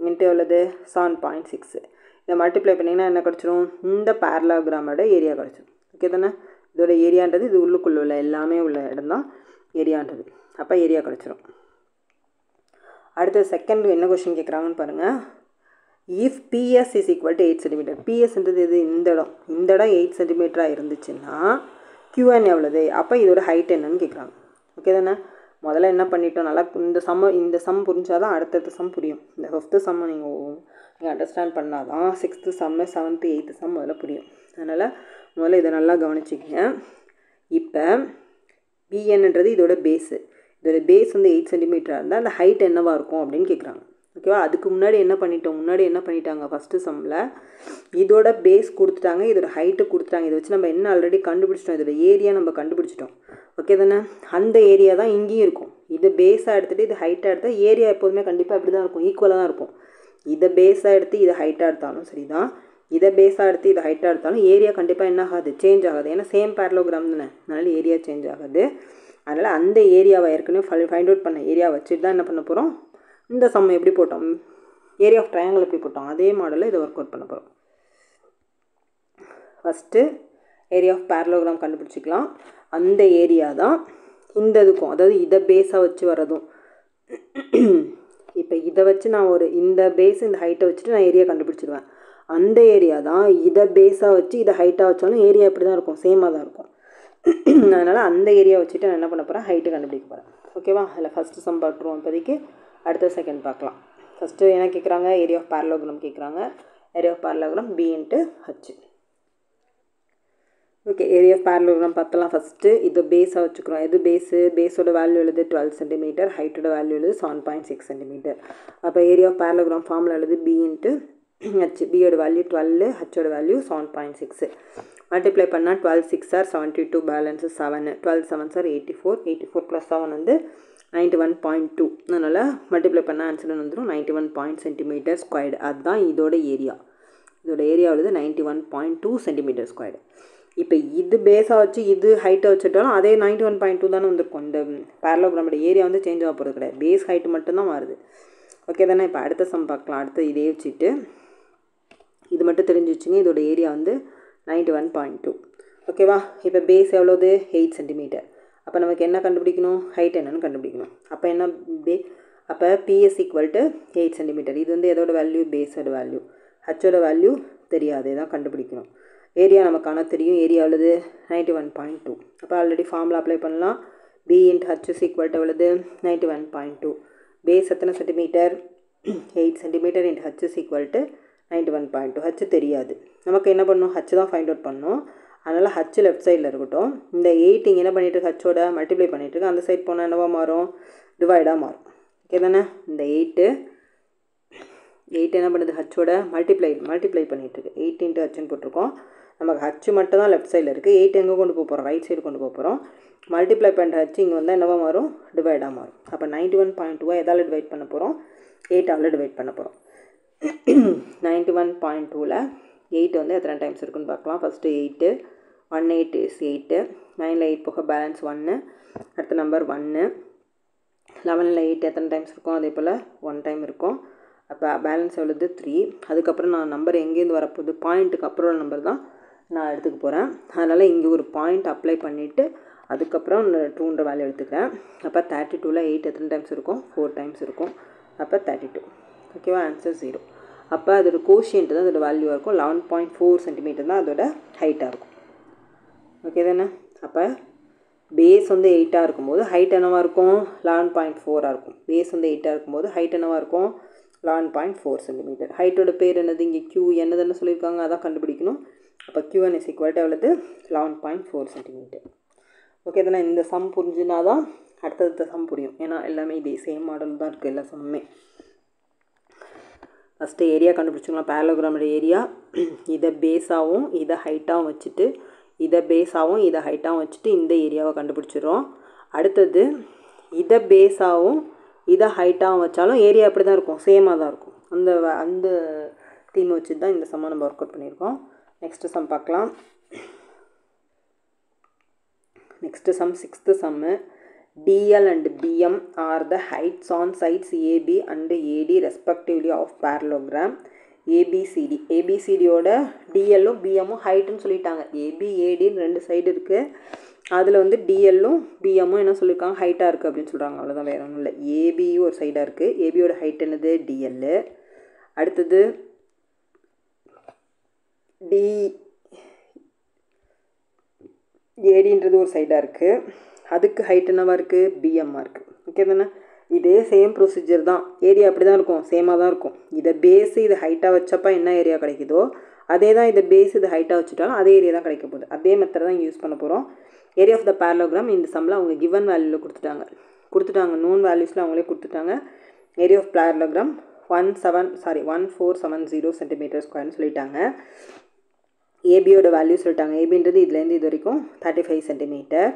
இன்ட்டு எவ்வளவு 7.6. இதை மல்டிப்ளை பண்ணிங்கன்னா என்ன கிடச்சிரும் இந்த பேரலோகிராமோட ஏரியா கிடச்சிரும். ஓகே தானே. இதோட ஏரியான்றது இது உள்ளுக்குள்ளே உள்ள எல்லாமே உள்ள இடம் தான் ஏரியான்றது. அப்போ ஏரியா கிடச்சிரும். அடுத்த செகண்ட் என்ன கொஸ்டின் கேட்குறாங்கன்னு பாருங்கள். If PS is equal to 8 centimetre. PSன்றது இது இந்த இடம் 8 சென்டிமீட்டராக இருந்துச்சுன்னா QN எவ்வளவு. அப்போ இதோட ஹைட் என்னன்னு கேட்குறாங்க. ஓகே தானே. முதல்ல என்ன பண்ணிட்டோம் நல்லா இந்த சம் புரிஞ்சால் தான் அடுத்தடுத்த சம் புரியும். இந்த 5th சம்மை நீங்கள் அண்டர்ஸ்டாண்ட் பண்ணால் தான் 6th சம்மு 7th 8th சம் முதல்ல புரியும். அதனால் முதல்ல இதை நல்லா கவனிச்சிக்கங்க. இப்போ PNன்றது இதோட பேஸு. இதோட பேஸ் வந்து 8 சென்டிமீட்டராக இருந்தால் அந்த ஹைட் என்னவாக இருக்கும் அப்படின்னு கேட்குறாங்க. ஓகேவா. அதுக்கு முன்னாடி என்ன பண்ணிட்டாங்க ஃபஸ்ட்டு சம்மில் இதோட பேஸ் கொடுத்துட்டாங்க, இதோட ஹைட்டு கொடுத்துட்டாங்க. இதை வச்சு நம்ம என்ன ஆல்ரெடி கண்டுபிடிச்சிட்டோம் இதோட ஏரியா நம்ம கண்டுபிடிச்சிட்டோம். ஓகே தானே. அந்த ஏரியா தான் இங்கேயும் இருக்கும். இதை பேஸாக எடுத்துகிட்டு இது ஹைட்டாக எடுத்தால் ஏரியா எப்போதுமே கண்டிப்பாக இப்படி தான் இருக்கும். ஈக்குவலாக தான் இருக்கும். இதை பேஸாக எடுத்து இதை ஹைட்டாக எடுத்தாலும் சரி தான், இதை பேஸாக எடுத்து இதை ஹைட்டாக எடுத்தாலும் ஏரியா கண்டிப்பாக என்ன ஆகாது சேஞ்ச் ஆகாது. ஏன்னா சேம் பேரலோகிராம் தானே. அதனால் ஏரியா சேஞ்ச் ஆகாது. அதனால் அந்த ஏரியாவை ஏற்கனவே ஃபைண்ட் அவுட் பண்ண ஏரியா வச்சுட்டு தான் என்ன பண்ண போகிறோம் இந்த சம் எப்படி போட்டோம் ஏரியா ஆஃப் ட்ரையாங்கிள் எப்படி போட்டோம் அதே மாடலில் இதை ஒர்க் அவுட் பண்ண போகிறோம். ஃபஸ்ட்டு ஏரியா ஆஃப் பேரலோகிராம் கண்டுபிடிச்சிக்கலாம். அந்த ஏரியா தான் இந்த இதுக்கும், அதாவது இதை பேஸாக வச்சு வரதும். இப்போ இதை வச்சு நான் இந்த பேஸ் இந்த ஹைட்டை வச்சுட்டு நான் ஏரியா கண்டுபிடிச்சிடுவேன். அந்த ஏரியா தான் இதை பேஸாக வச்சு இதை ஹைட்டாக வச்சாலும் ஏரியா இப்படி தான் இருக்கும், சேமாக தான் இருக்கும். அதனால் அந்த ஏரியா வச்சுட்டு நான் என்ன பண்ண போகிறேன் ஹைட்டு கண்டுபிடிக்க போகிறேன். ஓகேவா. அதில் ஃபஸ்ட்டு சம் பார்த்துருவோம். இப்போதைக்கு அடுத்த செகண்ட் பார்க்கலாம். ஃபஸ்ட்டு என்ன கேட்குறாங்க ஏரியா ஆஃப் பேரலோகிராம் கேட்குறாங்க. Area of parallelogram B into H. Okay, area of parallelogram பார்த்தலாம். ஃபஸ்ட்டு இது பேஸாக வச்சுக்கிறோம். எது பேஸோட வேல்யூ எழுது 12 சென்டிமீட்டர், ஹைட்டோட வேல்யூ எழுது 7.6 சென்டிமீட்டர். அப்போ ஏரியா ஆஃப் பேரலோகிராம் ஃபார்முலா எழுது b இன்ட்டு ஹச். பியோட வேல்யூ 12, ஹச்சோட வேல்யூ 7.6. மல்டிப்ளை பண்ணால் 12 6 ஆர் 72, பேலன்ஸு 7, 12 7 ஆர் 84, 84 + 7 வந்து 91.2. அதனால் மல்டிப்ளை பண்ணால் ஆன்சர் வந்துடும் 91 சென்டிமீட்டர் ஸ்கொயர்டு. அதுதான் இதோட ஏரியா. இதோட ஏரியா உள்ளது 91.2 சென்டிமீட்டர் ஸ்கொயர்டு. இப்போ இது பேஸாக வச்சு இது ஹைட்டை வச்சுட்டாலும் அதே 91.2 தானே வந்திருக்கும். இந்த பேரலோகிராமோட ஏரியா வந்து சேஞ்ச் ஆக போகிறது கிடையாது, பேஸ் ஹைட்டு மட்டும்தான் மாறுது. ஓகே தானே? இப்போ அடுத்த சம் பார்க்கலாம். அடுத்த இதே வச்சுட்டு இது மட்டும் தெரிஞ்சு வச்சுங்க. இதோட ஏரியா வந்து 91.2. ஓகேவா? இப்போ பேஸ் எவ்வளோது 8 சென்டிமீட்டர். அப்போ நமக்கு என்ன கண்டுபிடிக்கணும்? ஹைட் என்னன்னு கண்டுபிடிக்கணும். அப்போ என்ன அப்போ PS = 8 சென்டிமீட்டர். இது வந்து எதோட வேல்யூ? பேஸோட வேல்யூ. ஹச்சோட வேல்யூ தெரியாது, இதான் கண்டுபிடிக்கணும். ஏரியா நமக்கான தெரியும். ஏரியா உள்ளது 91.2. அப்போ ஆல்ரெடி ஃபார்முலா அப்ளை பண்ணலாம். B × H = எவ்வளவு? 91.2. பேஸ் எத்தனை சென்டிமீட்டர்? 8 centimetre × H = 91.2. H தெரியாது, நமக்கு என்ன பண்ணணும்? H தான் ஃபைண்ட் அவுட் பண்ணணும். அதனால் H லெஃப்ட் சைடில் இருக்கட்டும். இந்த 8 இங்கே என்ன பண்ணிட்டு ஹச்சோட மல்டிப்ளை பண்ணிட்டுருக்கு. அந்த சைட் போனால் என்னவா மாறும்? டிவைடாக மாறும். ஓகே தானே? இந்த 8 என்ன பண்ணுது? ஹச்சோட மல்டிப்ளை பண்ணிட்டுருக்கு. 8 × Hன்னு போட்டிருக்கோம். நமக்கு H மட்டும் தான் லெஃப்ட் சைடில் இருக்குது. 8 எங்கே கொண்டு போக போகிறோம்? ரைட் சைடு கொண்டு போக போகிறோம். மல்டிப்ளை பண்ணுற H இங்கே வந்தால் என்னவா மாறும்? டிவைடாக மாறும். அப்போ 91.2 எதால் டிவைட் பண்ண போகிறோம்? 8ஆல் டிவைட் பண்ண போகிறோம். 91.2ல் 8 வந்து எத்தனை டைம்ஸ் இருக்குன்னு பார்க்கலாம். ஃபஸ்ட்டு 8, 1 8 is 8, 9ல் 8 போக பேலன்ஸ் 1, அடுத்த நம்பர் 1, 11ல் 8 எத்தனை டைம்ஸ் இருக்கும்? அதே போல் 1 டைம் இருக்கும். அப்போ பேலன்ஸ் எவ்வளோது? 3. அதுக்கப்புறம் நான் நம்பர் எங்கேருந்து வரப்போகுது? பாயிண்ட்டுக்கு அப்புறம் நம்பர் தான் நான் எடுத்துக்க போகிறேன். அதனால் இங்கே ஒரு பாயிண்ட் அப்ளை பண்ணிவிட்டு அதுக்கப்புறம் 2ன்ற வேல்யூ எடுத்துக்கிறேன். அப்போ 32ல் 8 எத்தனை டைம்ஸ் இருக்கும்? 4 டைம்ஸ் இருக்கும். அப்போ 32. ஓகேவா? ஆன்சர் 0. அப்போ அதோட கோஷியன்ட் தான் அதோட வேல்யூவாக இருக்கும். 11.4 சென்டிமீட்டர் தான் அதோட ஹைட்டாக இருக்கும். ஓகே தானே? அப்போ பேஸ் வந்து 8ஆக இருக்கும்போது ஹைட் என்னவாக இருக்கும்? 11.4ஆக இருக்கும். பேஸ் வந்து 8ஆக இருக்கும்போது ஹைட் என்னவாக இருக்கும்? 11.4 சென்டிமீட்டர். ஹைட்டோட பேர் என்னது? இங்கே Q என்னதுன்னு சொல்லியிருக்காங்க, அதான் கண்டுபிடிக்கணும். அப்போ Qn = எவ்வளவு? 11.4 சென்டிமீட்டர். ஓகே தானே? இந்த சம் புரிஞ்சுனா தான் அடுத்தடுத்த சம் புரியும். ஏன்னா எல்லாமே இதே சேம் மாடல் தான் இருக்குது எல்லா சம்மே. ஃபஸ்ட்டு ஏரியா கண்டுபிடிச்சிக்கலாம். பேரலோகிராமோட ஏரியா இதை பேஸாகவும் இதை ஹைட்டாகவும் வச்சுட்டு இந்த ஏரியாவை கண்டுபிடிச்சிடுறோம். அடுத்தது இதை பேஸாகவும் இதை ஹைட்டாகவும் வச்சாலும் ஏரியா அப்படி தான் இருக்கும், சேமாக தான் இருக்கும். அந்த தீமை வச்சு தான் இந்த சம்மை நம்ம ஒர்க் அவுட் பண்ணியிருக்கோம். நெக்ஸ்ட்டு சம் பார்க்கலாம். Next sum 6th sum. DL and BM are the heights on sides AB and AD respectively of parallelogram ABCD. ABCDயோட DLும் BMும் ஹைட்டுன்னு சொல்லிட்டாங்க. AB ADன்னு 2 சைடு இருக்குது. அதில் வந்து DLும் BMும் என்ன சொல்லியிருக்காங்க? ஹைட்டாக இருக்குது அப்படின்னு சொல்கிறாங்க. அவ்வளோதான், வேறு ஒன்றும் இல்லை. ஏபியும் ஒரு சைடாக இருக்குது. ஏபியோட ஹைட் என்னது? DL. அடுத்தது ADன்றது ஒரு சைடாக இருக்குது. அதுக்கு ஹைட் என்னவாக இருக்குது? BMமாக இருக்குது. ஓகே தானே? இதே சேம் ப்ரொசீஜர் தான். ஏரியா அப்படி தான் இருக்கும், சேமாக தான் இருக்கும். இதை பேஸு இதை ஹைட்டாக வச்சப்போ என்ன ஏரியா கிடைக்குதோ அதே தான் இதை பேஸ் இது ஹைட்டாக வச்சுட்டாலும் அதே ஏரியா தான் கிடைக்க போகுது. அதே மெத்தட் தான் யூஸ் பண்ண போகிறோம். ஏரியா ஆஃப் த பேரலோகிராம் இந்த சம்மில் அவங்க கிவன் வேல்யூவில் கொடுத்துட்டாங்க. நோன் வேல்யூஸில் அவங்களே கொடுத்துட்டாங்க. ஏரியா ஆஃப் பேரலோகிராம் 1470 சென்டிமீட்டர் ஸ்கொயர்னு சொல்லிட்டாங்க. ஏபியோட வேல்யூ சொல்லிட்டாங்க. ஏபின்றது இதுலேருந்து இது வரைக்கும் 35 சென்டிமீட்டர்.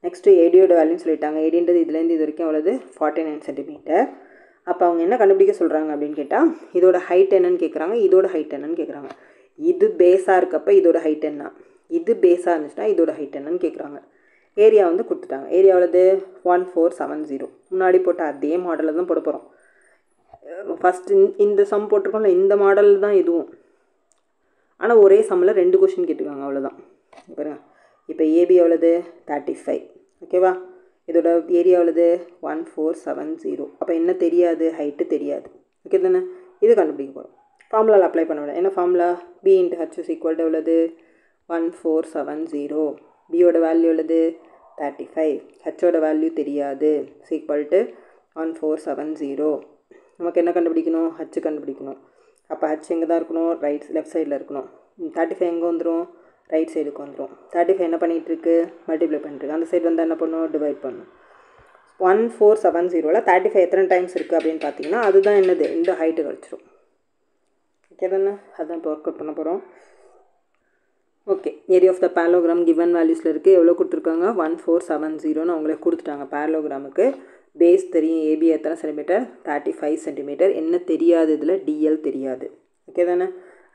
நெக்ஸ்ட்டு ஏடியோட வேல்யூன்னு சொல்லிட்டாங்க. ஏடின்றது இதுலேருந்து இது வரைக்கும் எவ்வளவு? 49 சென்டிமீட்டர். அப்போ அவங்க என்ன கண்டுபிடிக்க சொல்கிறாங்க அப்படின்னு கேட்டால் இதோட ஹைட் என்னன்னு கேட்குறாங்க, இதோட ஹைட் என்னன்னு கேட்குறாங்க. இது பேஸாக இருக்கப்போ இதோட ஹைட் என்ன, இது பேஸாக இருந்துச்சுன்னா இதோட ஹைட் என்னன்னு கேட்குறாங்க. ஏரியா வந்து கொடுத்துட்டாங்க. ஏரியா எவ்வளவு? 1470. முன்னாடி போட்ட அதே மாடலில் தான் போட போகிறோம். ஃபஸ்ட்டு இந்த சம் போட்டிருக்கோம்ல, இந்த மாடல் தான் இதுவும். ஆனால் ஒரே சம்மில் 2 கொஷின் கேட்டுருக்காங்க, அவ்வளோதான். பாருங்க, இப்போ ஏபி எவ்வளவு? 35. ஓகேவா? இதோட ஏரியா எவ்வளவு? 1470. அப்போ என்ன தெரியாது? ஹைட்டு தெரியாது. ஓகே தானே? இது கண்டுபிடிக்க போகிறோம். ஃபார்முலாவில் அப்ளை பண்ண விட என்ன ஃபார்முலா? B × H = எவ்வளவு? 1470. பியோட வேல்யூ எவ்வளவு? 35. ஹச்சோட வேல்யூ தெரியாது. = 1470. நமக்கு என்ன கண்டுபிடிக்கணும்? H கண்டுபிடிக்கணும். அப்போ H எங்கே தான் இருக்கணும்? லெஃப்ட் சைடில் இருக்கணும். 35 எங்கே வந்துடும்? ரைட் சைடுக்கு வந்துடும். 35 என்ன பண்ணிகிட்ருக்கு, மல்டிப்ளை பண்ணிட்டுருக்கு. அந்த சைடு வந்து என்ன பண்ணும், டிவைட் பண்ணும். 1470ல் 35 எத்தனை டைம்ஸ் இருக்குது அப்படின்னு பார்த்தீங்கன்னா அதுதான் என்னது, இந்த ஹைட்டு கிடச்சிரும். ஓகே தானே, அதுதான் இப்போ ஒர்க் அவுட் பண்ண போகிறோம். Okay, area of the parallelogram given வேல்யூஸில் இருக்குது. எவ்வளோ கொடுத்துருக்காங்க, 1470ன்னு அவங்களே கொடுத்துட்டாங்க. பேரலோகிராமுக்கு பேஸ் தெரியும், ஏபி எத்தனை சென்டிமீட்டர், 35 சென்டிமீட்டர். என்ன தெரியாது இதில், டிஎல் தெரியாது. ஓகே தானே,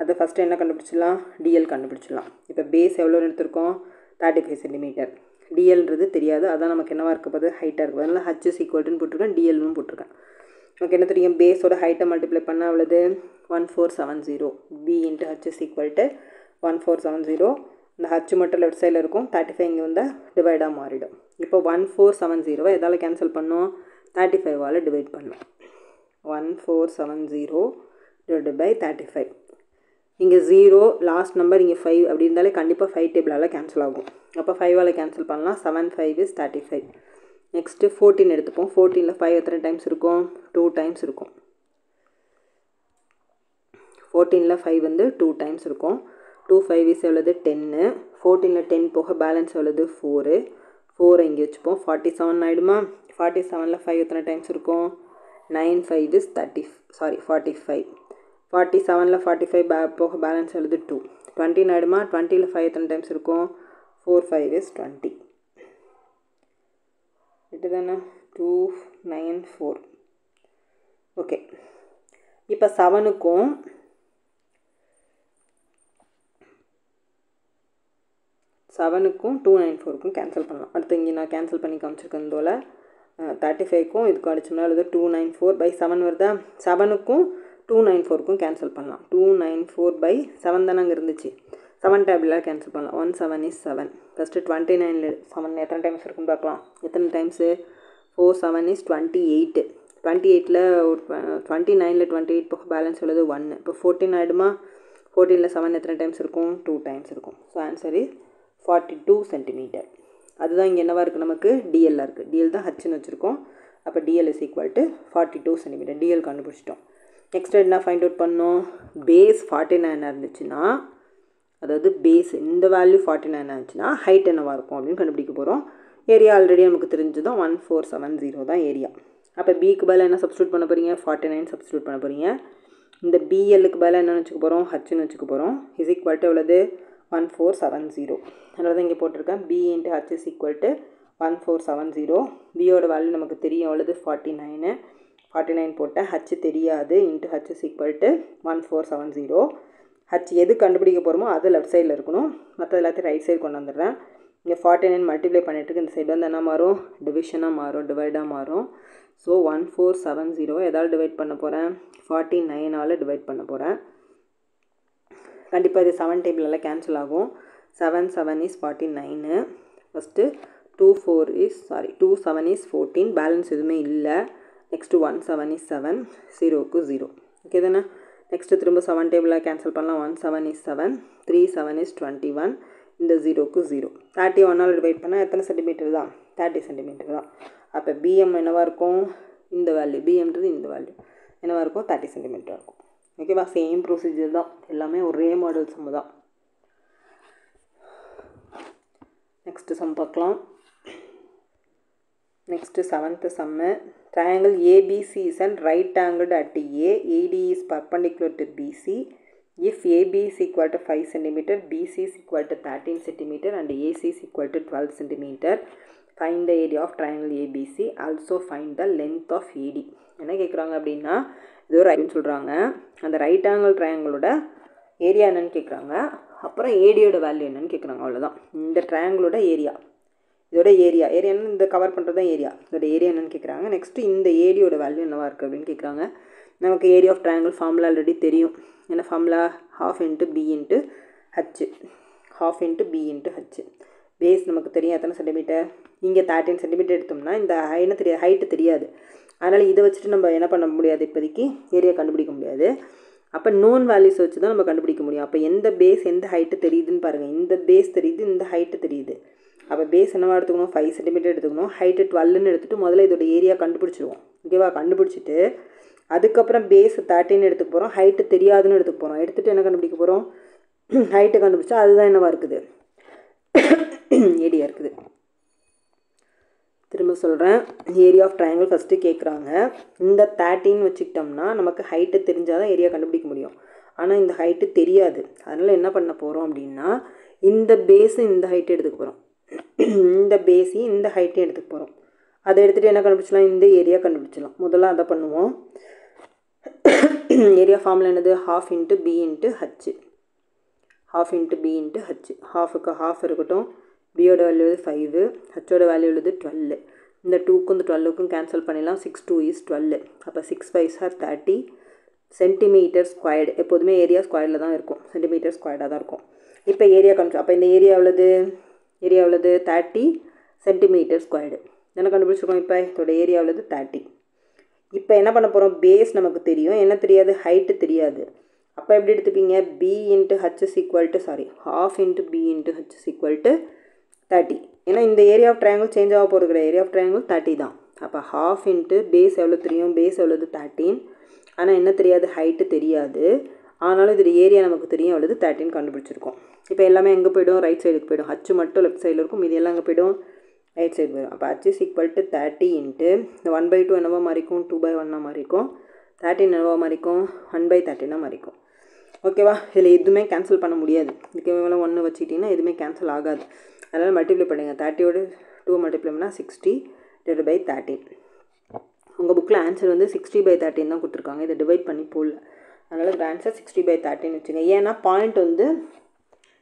அதை ஃபஸ்ட்டு என்ன கண்டுபிடிச்சிடலாம், டிஎல் கண்டுபிடிச்சிடலாம். இப்போ பேஸ் எவ்வளோ எடுத்திருக்கோம், 35 சென்டிமீட்டர். டிஎல்ன்றது தெரியாது, அதான் நமக்கு என்னவாக இருக்க போது, ஹைட்டாக இருக்குது. அதனால் ஹச் ஈக்குவல்ட்டுன்னு போட்டிருக்கேன், டிஎல்னு போட்டிருக்கேன். நமக்கு என்ன தெரியும், பேஸோட ஹைட்டை மல்டிப்ளை பண்ணால் அவ்வளோது 1470. B into H equal to 1470. இந்த ஹச் மட்டும் லெஃப்ட் சைடில் இருக்கும், 35 இங்கே வந்தால் டிவைடாக மாறிடும். இப்போ 1470 எதால் கேன்சல் பண்ணோம், 35ஆல் டிவைட் பண்ணோம். 1470 டிவைட் பை 35. இங்கே 0 லாஸ்ட் நம்பர், இங்கே 5 அப்படி இருந்தாலே கண்டிப்பாக 5 டேபிளால் கேன்சல் ஆகும். அப்போ 5ஆல் கேன்சல் பண்ணலாம். 7 5 is 35. நெக்ஸ்ட்டு 14 எடுத்துப்போம். 14ல் 5 எத்தனை டைம்ஸ் இருக்கும், 2 டைம்ஸ் இருக்கும். 14ல் 5 வந்து 2 டைம்ஸ் இருக்கும். 2 5 is எவ்வளோது, 10. 14ல் 10 போக பேலன்ஸ் எவ்வளோது, 4. 4 இங்கே வச்சுப்போம். 47 ஆகிடுமா. 47ல் 5 எத்தனை டைம்ஸ் இருக்கும், 9 5 is 45. 47ல் 45 போக பேலன்ஸ் எழுது 2. 20 ஆகிடுமா. 20ல் 5 எத்தனை டைம்ஸ் இருக்கும், 4 5 is 20. இது தானே 2 9 4. ஓகே, இப்போ 7க்கும் 294க்கும் கேன்சல் பண்ணலாம். அடுத்து இங்கே நான் கேன்சல் பண்ணி காமிச்சிருக்கேன். இதோட 35க்கும் இதுக்கு அடிச்சோம்னா அது 294/7 வருதா. 7க்கும் 294க்கும் கேன்சல் பண்ணலாம். 294/7 தானே அங்கே இருந்துச்சு. 7 டேபிளாக கேன்சல் பண்ணலாம். 1 7 is 7. ஃபஸ்ட்டு 29ல் 7 எத்தனை டைம்ஸ் இருக்குன்னு பார்க்கலாம். எத்தனை டைம்ஸு, 4 7 is 28. 28ல் 29ல் 28 போக பேலன்ஸ் உள்ளது 1. இப்போ 14 ஆகிடுமா. 14ல் 7 எத்தனை டைம்ஸ் இருக்கும், 2 டைம்ஸ் இருக்கும். So answer is 42 centimetre. அதுதான் இங்கே என்னவாக இருக்குது, நமக்கு டிஎல்லாக இருக்குது. டிஎல் தான் ஹச்னு வச்சுருக்கோம். அப்போ DL is equal to 42 centimetre. DL கண்டுபிடிச்சிட்டோம். நெக்ஸ்ட் என்ன ஃபைண்ட் அவுட் பண்ணோம், பேஸ் 49 இருந்துச்சுன்னா, அதாவது பேஸ் இந்த வேல்யூ 49 இருந்துச்சுன்னா ஹைட் என்னவாக இருக்கும் அப்படின்னு கண்டுபிடிக்க போகிறோம். ஏரியா ஆல்ரெடி நமக்கு தெரிஞ்சதும் 1470 தான் ஏரியா. அப்போ பிக்கு பதில் என்ன சப்ஸ்டியூட் பண்ண போகிறீங்க, 49 சப்ஸ்டியூட் பண்ண போகிறீங்க. இந்த பிஎல்லுக்கு பதில் என்ன வச்சுக்க போகிறோம், ஹச்னு வச்சுக்க போகிறோம். இஸ் ஈக்குவல் டு எவ்வளவு, 1470. அதனால தான் இங்கே போட்டிருக்கேன், B into H is equal to 1470. பியோட வேல்யூ நமக்கு தெரியும் எவ்வளவு, 49. 49 போட்டேன், ஹச் தெரியாது. Into H is equal to 1470. H எது கண்டுபிடிக்க போகிறோமோ அது லெஃப்ட் சைடில் இருக்கணும், மற்ற எல்லாத்தையும் ரைட் சைடு கொண்டு வந்துடுறேன். இங்கே 49 மல்டிப்ளை பண்ணிட்டு இந்த சைடு வந்து என்ன மாறும், டிவிஷனாக மாறும், டிவைடாக மாறும். ஸோ 1470 எதால் டிவைட் பண்ண போகிறேன், 49ஆல் டிவைட் பண்ண போகிறேன். கண்டிப்பாக இது 7 டேபிளால் கேன்சல் ஆகும். 7 7 is 49. First 2 7 is 14. பேலன்ஸ் எதுவுமே இல்லை. Next 1 7 is 7. 0க்கு 0. ஓகே தானே. நெக்ஸ்ட்டு திரும்ப 7 டேபிளாக கேன்சல் பண்ணலாம். 1 7 is 7. 3 7 is 21. இந்த 0க்கு 0. 31ஆல் டிவைட் பண்ணால் எத்தனை சென்டிமீட்டர் தான், 30 சென்டிமீட்டர் தான். அப்போ பிஎம் என்னவாக இருக்கும், இந்த வேல்யூ, பிஎம்ன்றது இந்த வேல்யூ என்னவாக இருக்கும், 30 சென்டிமீட்டர் இருக்கும். ஓகேவா, சேம் ப்ரொசீஜர் தான், எல்லாமே ஒரே மாடல் சம் தான். நெக்ஸ்ட்டு சம் பார்க்கலாம். Next 7th sum. Triangle ABC is an right angled at A. AD is perpendicular to BC. If AB is equal to 5 cm, BC is equal to 13 cm and AC is equal to 12 cm. Find the area of triangle ABC. Also find the length of AD. என்ன கேட்குறாங்க அப்படின்னா, இது ஒரு ரைட்னு சொல்கிறாங்க. அந்த ரைட் ஆங்கிள் ட்ரையாங்கிளோட ஏரியா என்னன்னு கேட்குறாங்க. அப்புறம் ஏடியோட வேல்யூ என்னன்னு கேட்குறாங்க. அவ்வளோதான். இந்த ட்ரையாங்கிளோட ஏரியா, இதோட ஏரியான்னு இந்த கவர் பண்ணுறது தான் ஏரியா. இதோட ஏரியா என்னன்னு கேட்குறாங்க. நெக்ஸ்ட்டு இந்த ஏரியோட வேல்யூ என்னவாக இருக்குது அப்படின்னு கேட்குறாங்க. நமக்கு area of triangle formula already தெரியும். என்ன formula, ½ × B × H. ½ × B × H. Base நமக்கு தெரியும் எத்தனை சென்டிமீட்டர், இங்கே 13 சென்டிமீட்டர் எடுத்தோம்னா இந்த ஹைட்டு தெரியாது. அதனால் இதை வச்சுட்டு நம்ம என்ன பண்ண முடியாது, இப்போதைக்கு ஏரியா கண்டுபிடிக்க முடியாது. அப்போ நோன் வேல்யூஸ் வச்சு தான் நம்ம கண்டுபிடிக்க முடியும். அப்போ எந்த பேஸ் எந்த ஹைட்டு தெரியுதுன்னு பாருங்கள். இந்த பேஸ் தெரியுது, இந்த ஹைட்டு தெரியுது. அப்போ பேஸ் என்னவா எடுத்துக்கணும், 5 சென்டிமீட்டர் எடுத்துக்கணும். ஹைட்டு 12ன்னு எடுத்துகிட்டு முதல்ல இதோட ஏரியா கண்டுபிடிச்சிடுவோம். ஓகேவா, கண்டுபிடிச்சிட்டு அதுக்கப்புறம் பேஸ் 13 எடுத்துக்க போகிறோம். ஹைட்டு தெரியாதுன்னு எடுத்துக்க போகிறோம். எடுத்துகிட்டு என்ன கண்டுபிடிக்க போகிறோம், ஹைட்டு கண்டுபிடிச்சா அதுதான் என்னவா இருக்குது, ஏரியா இருக்குது. திரும்ப சொல்கிறேன், ஏரியா ஆஃப் ட்ரையாங்கிள் ஃபஸ்ட்டு கேட்குறாங்க. இந்த 13 வச்சுக்கிட்டோம்னா நமக்கு ஹைட்டு தெரிஞ்சால் தான் ஏரியா கண்டுபிடிக்க முடியும். ஆனால் இந்த ஹைட்டு தெரியாது. அதனால் என்ன பண்ண போகிறோம் அப்படின்னா, இந்த பேஸு இந்த ஹைட்டு எடுத்துக்க போகிறோம், இந்த பேஸி இந்த ஹைட்டையும் எடுத்துக்க போகிறோம். அதை எடுத்துகிட்டு என்ன கண்டுபிடிச்சலாம், இந்த ஏரியா கண்டுபிடிச்சலாம். முதல்ல அதை பண்ணுவோம். ஏரியா ஃபார்முலா என்னது, ½ × b × h, ½ × b × h. ஹாஃபுக்கு half இருக்கட்டும், பியோட வேல்யூ 5, ஹச்சோட வேல்யூ உள்ளது 12. இந்த 2க்கும் இந்த 12க்கும் கேன்சல் பண்ணிடலாம். 6 2 is 12. அப்போ 6 5s are 30 சென்டிமீட்டர் ஸ்கொயர்டு. எப்போதுமே ஏரியா ஸ்கொயர்டில் தான் இருக்கும், சென்டிமீட்டர் ஸ்கொயர்டாக தான் இருக்கும். இப்போ ஏரியா கண்டுபிடிச்சோம். அப்போ இந்த ஏரியா உள்ளது 30 சென்டிமீட்டர் ஸ்கொயர்டு என்ன கண்டுபிடிச்சிருக்கோம். இப்போ இதோட ஏரியா உள்ளது 30. இப்போ என்ன பண்ண போகிறோம், பேஸ் நமக்கு தெரியும், என்ன தெரியாது, ஹைட்டு தெரியாது. அப்போ எப்படி எடுத்துப்பீங்க, b × h ½ × b × h 30. ஏன்னா இந்த ஏரியா ஆஃப் ட்ரையாங்கிள் சேஞ்ச் ஆக போகிறது கிடையாது, ஏரியா ஆஃப் ட்ரையாங்கிள் 30 தான். அப்போ ½ பேஸ் எவ்வளோ தெரியும், பேஸ் எவ்வளோது 13. ஆனால் என்ன தெரியாது, ஹைட்டு தெரியாது. ஆனாலும் இது ஏரியா நமக்கு தெரியும், எவ்வளோது 13 கண்டுபிடிச்சிருக்கோம். இப்போ எல்லாமே எங்கே போய்டும், ரைட் சைடுக்கு போய்டும். ஹச் மட்டும் லெஃப்ட் சைடில் இருக்கும், மீதி எல்லாம் எங்கே போய்டும், ரைட் சைடு போயிடும். அப்போ h = 30 இன்ட்டு இந்த 1/2 என்னவோ மாறிக்கும், 2/1 மாறிக்கும். 13 என்னவோ மாறிக்கும், 1/13 மாறிக்கும். ஓகேவா, இதில் எதுவுமே கேன்சல் பண்ண முடியாது. இதுக்கு மேலே 1 வச்சுக்கிட்டிங்கன்னா எதுவுமே கேன்சல் ஆகாது. அதனால் மல்டிப்ளை பண்ணுங்கள். 30ோட 2 மல்டிப்ளை பண்ணால் 60/13. உங்கள் புக்கில் ஆன்சர் வந்து 60/13 தான் கொடுத்துருக்காங்க, இதை டிவைட் பண்ணி போடல. அதனால் இந்த ஆன்சர் 60/13 வச்சுங்க. ஏன்னா பாயிண்ட் வந்து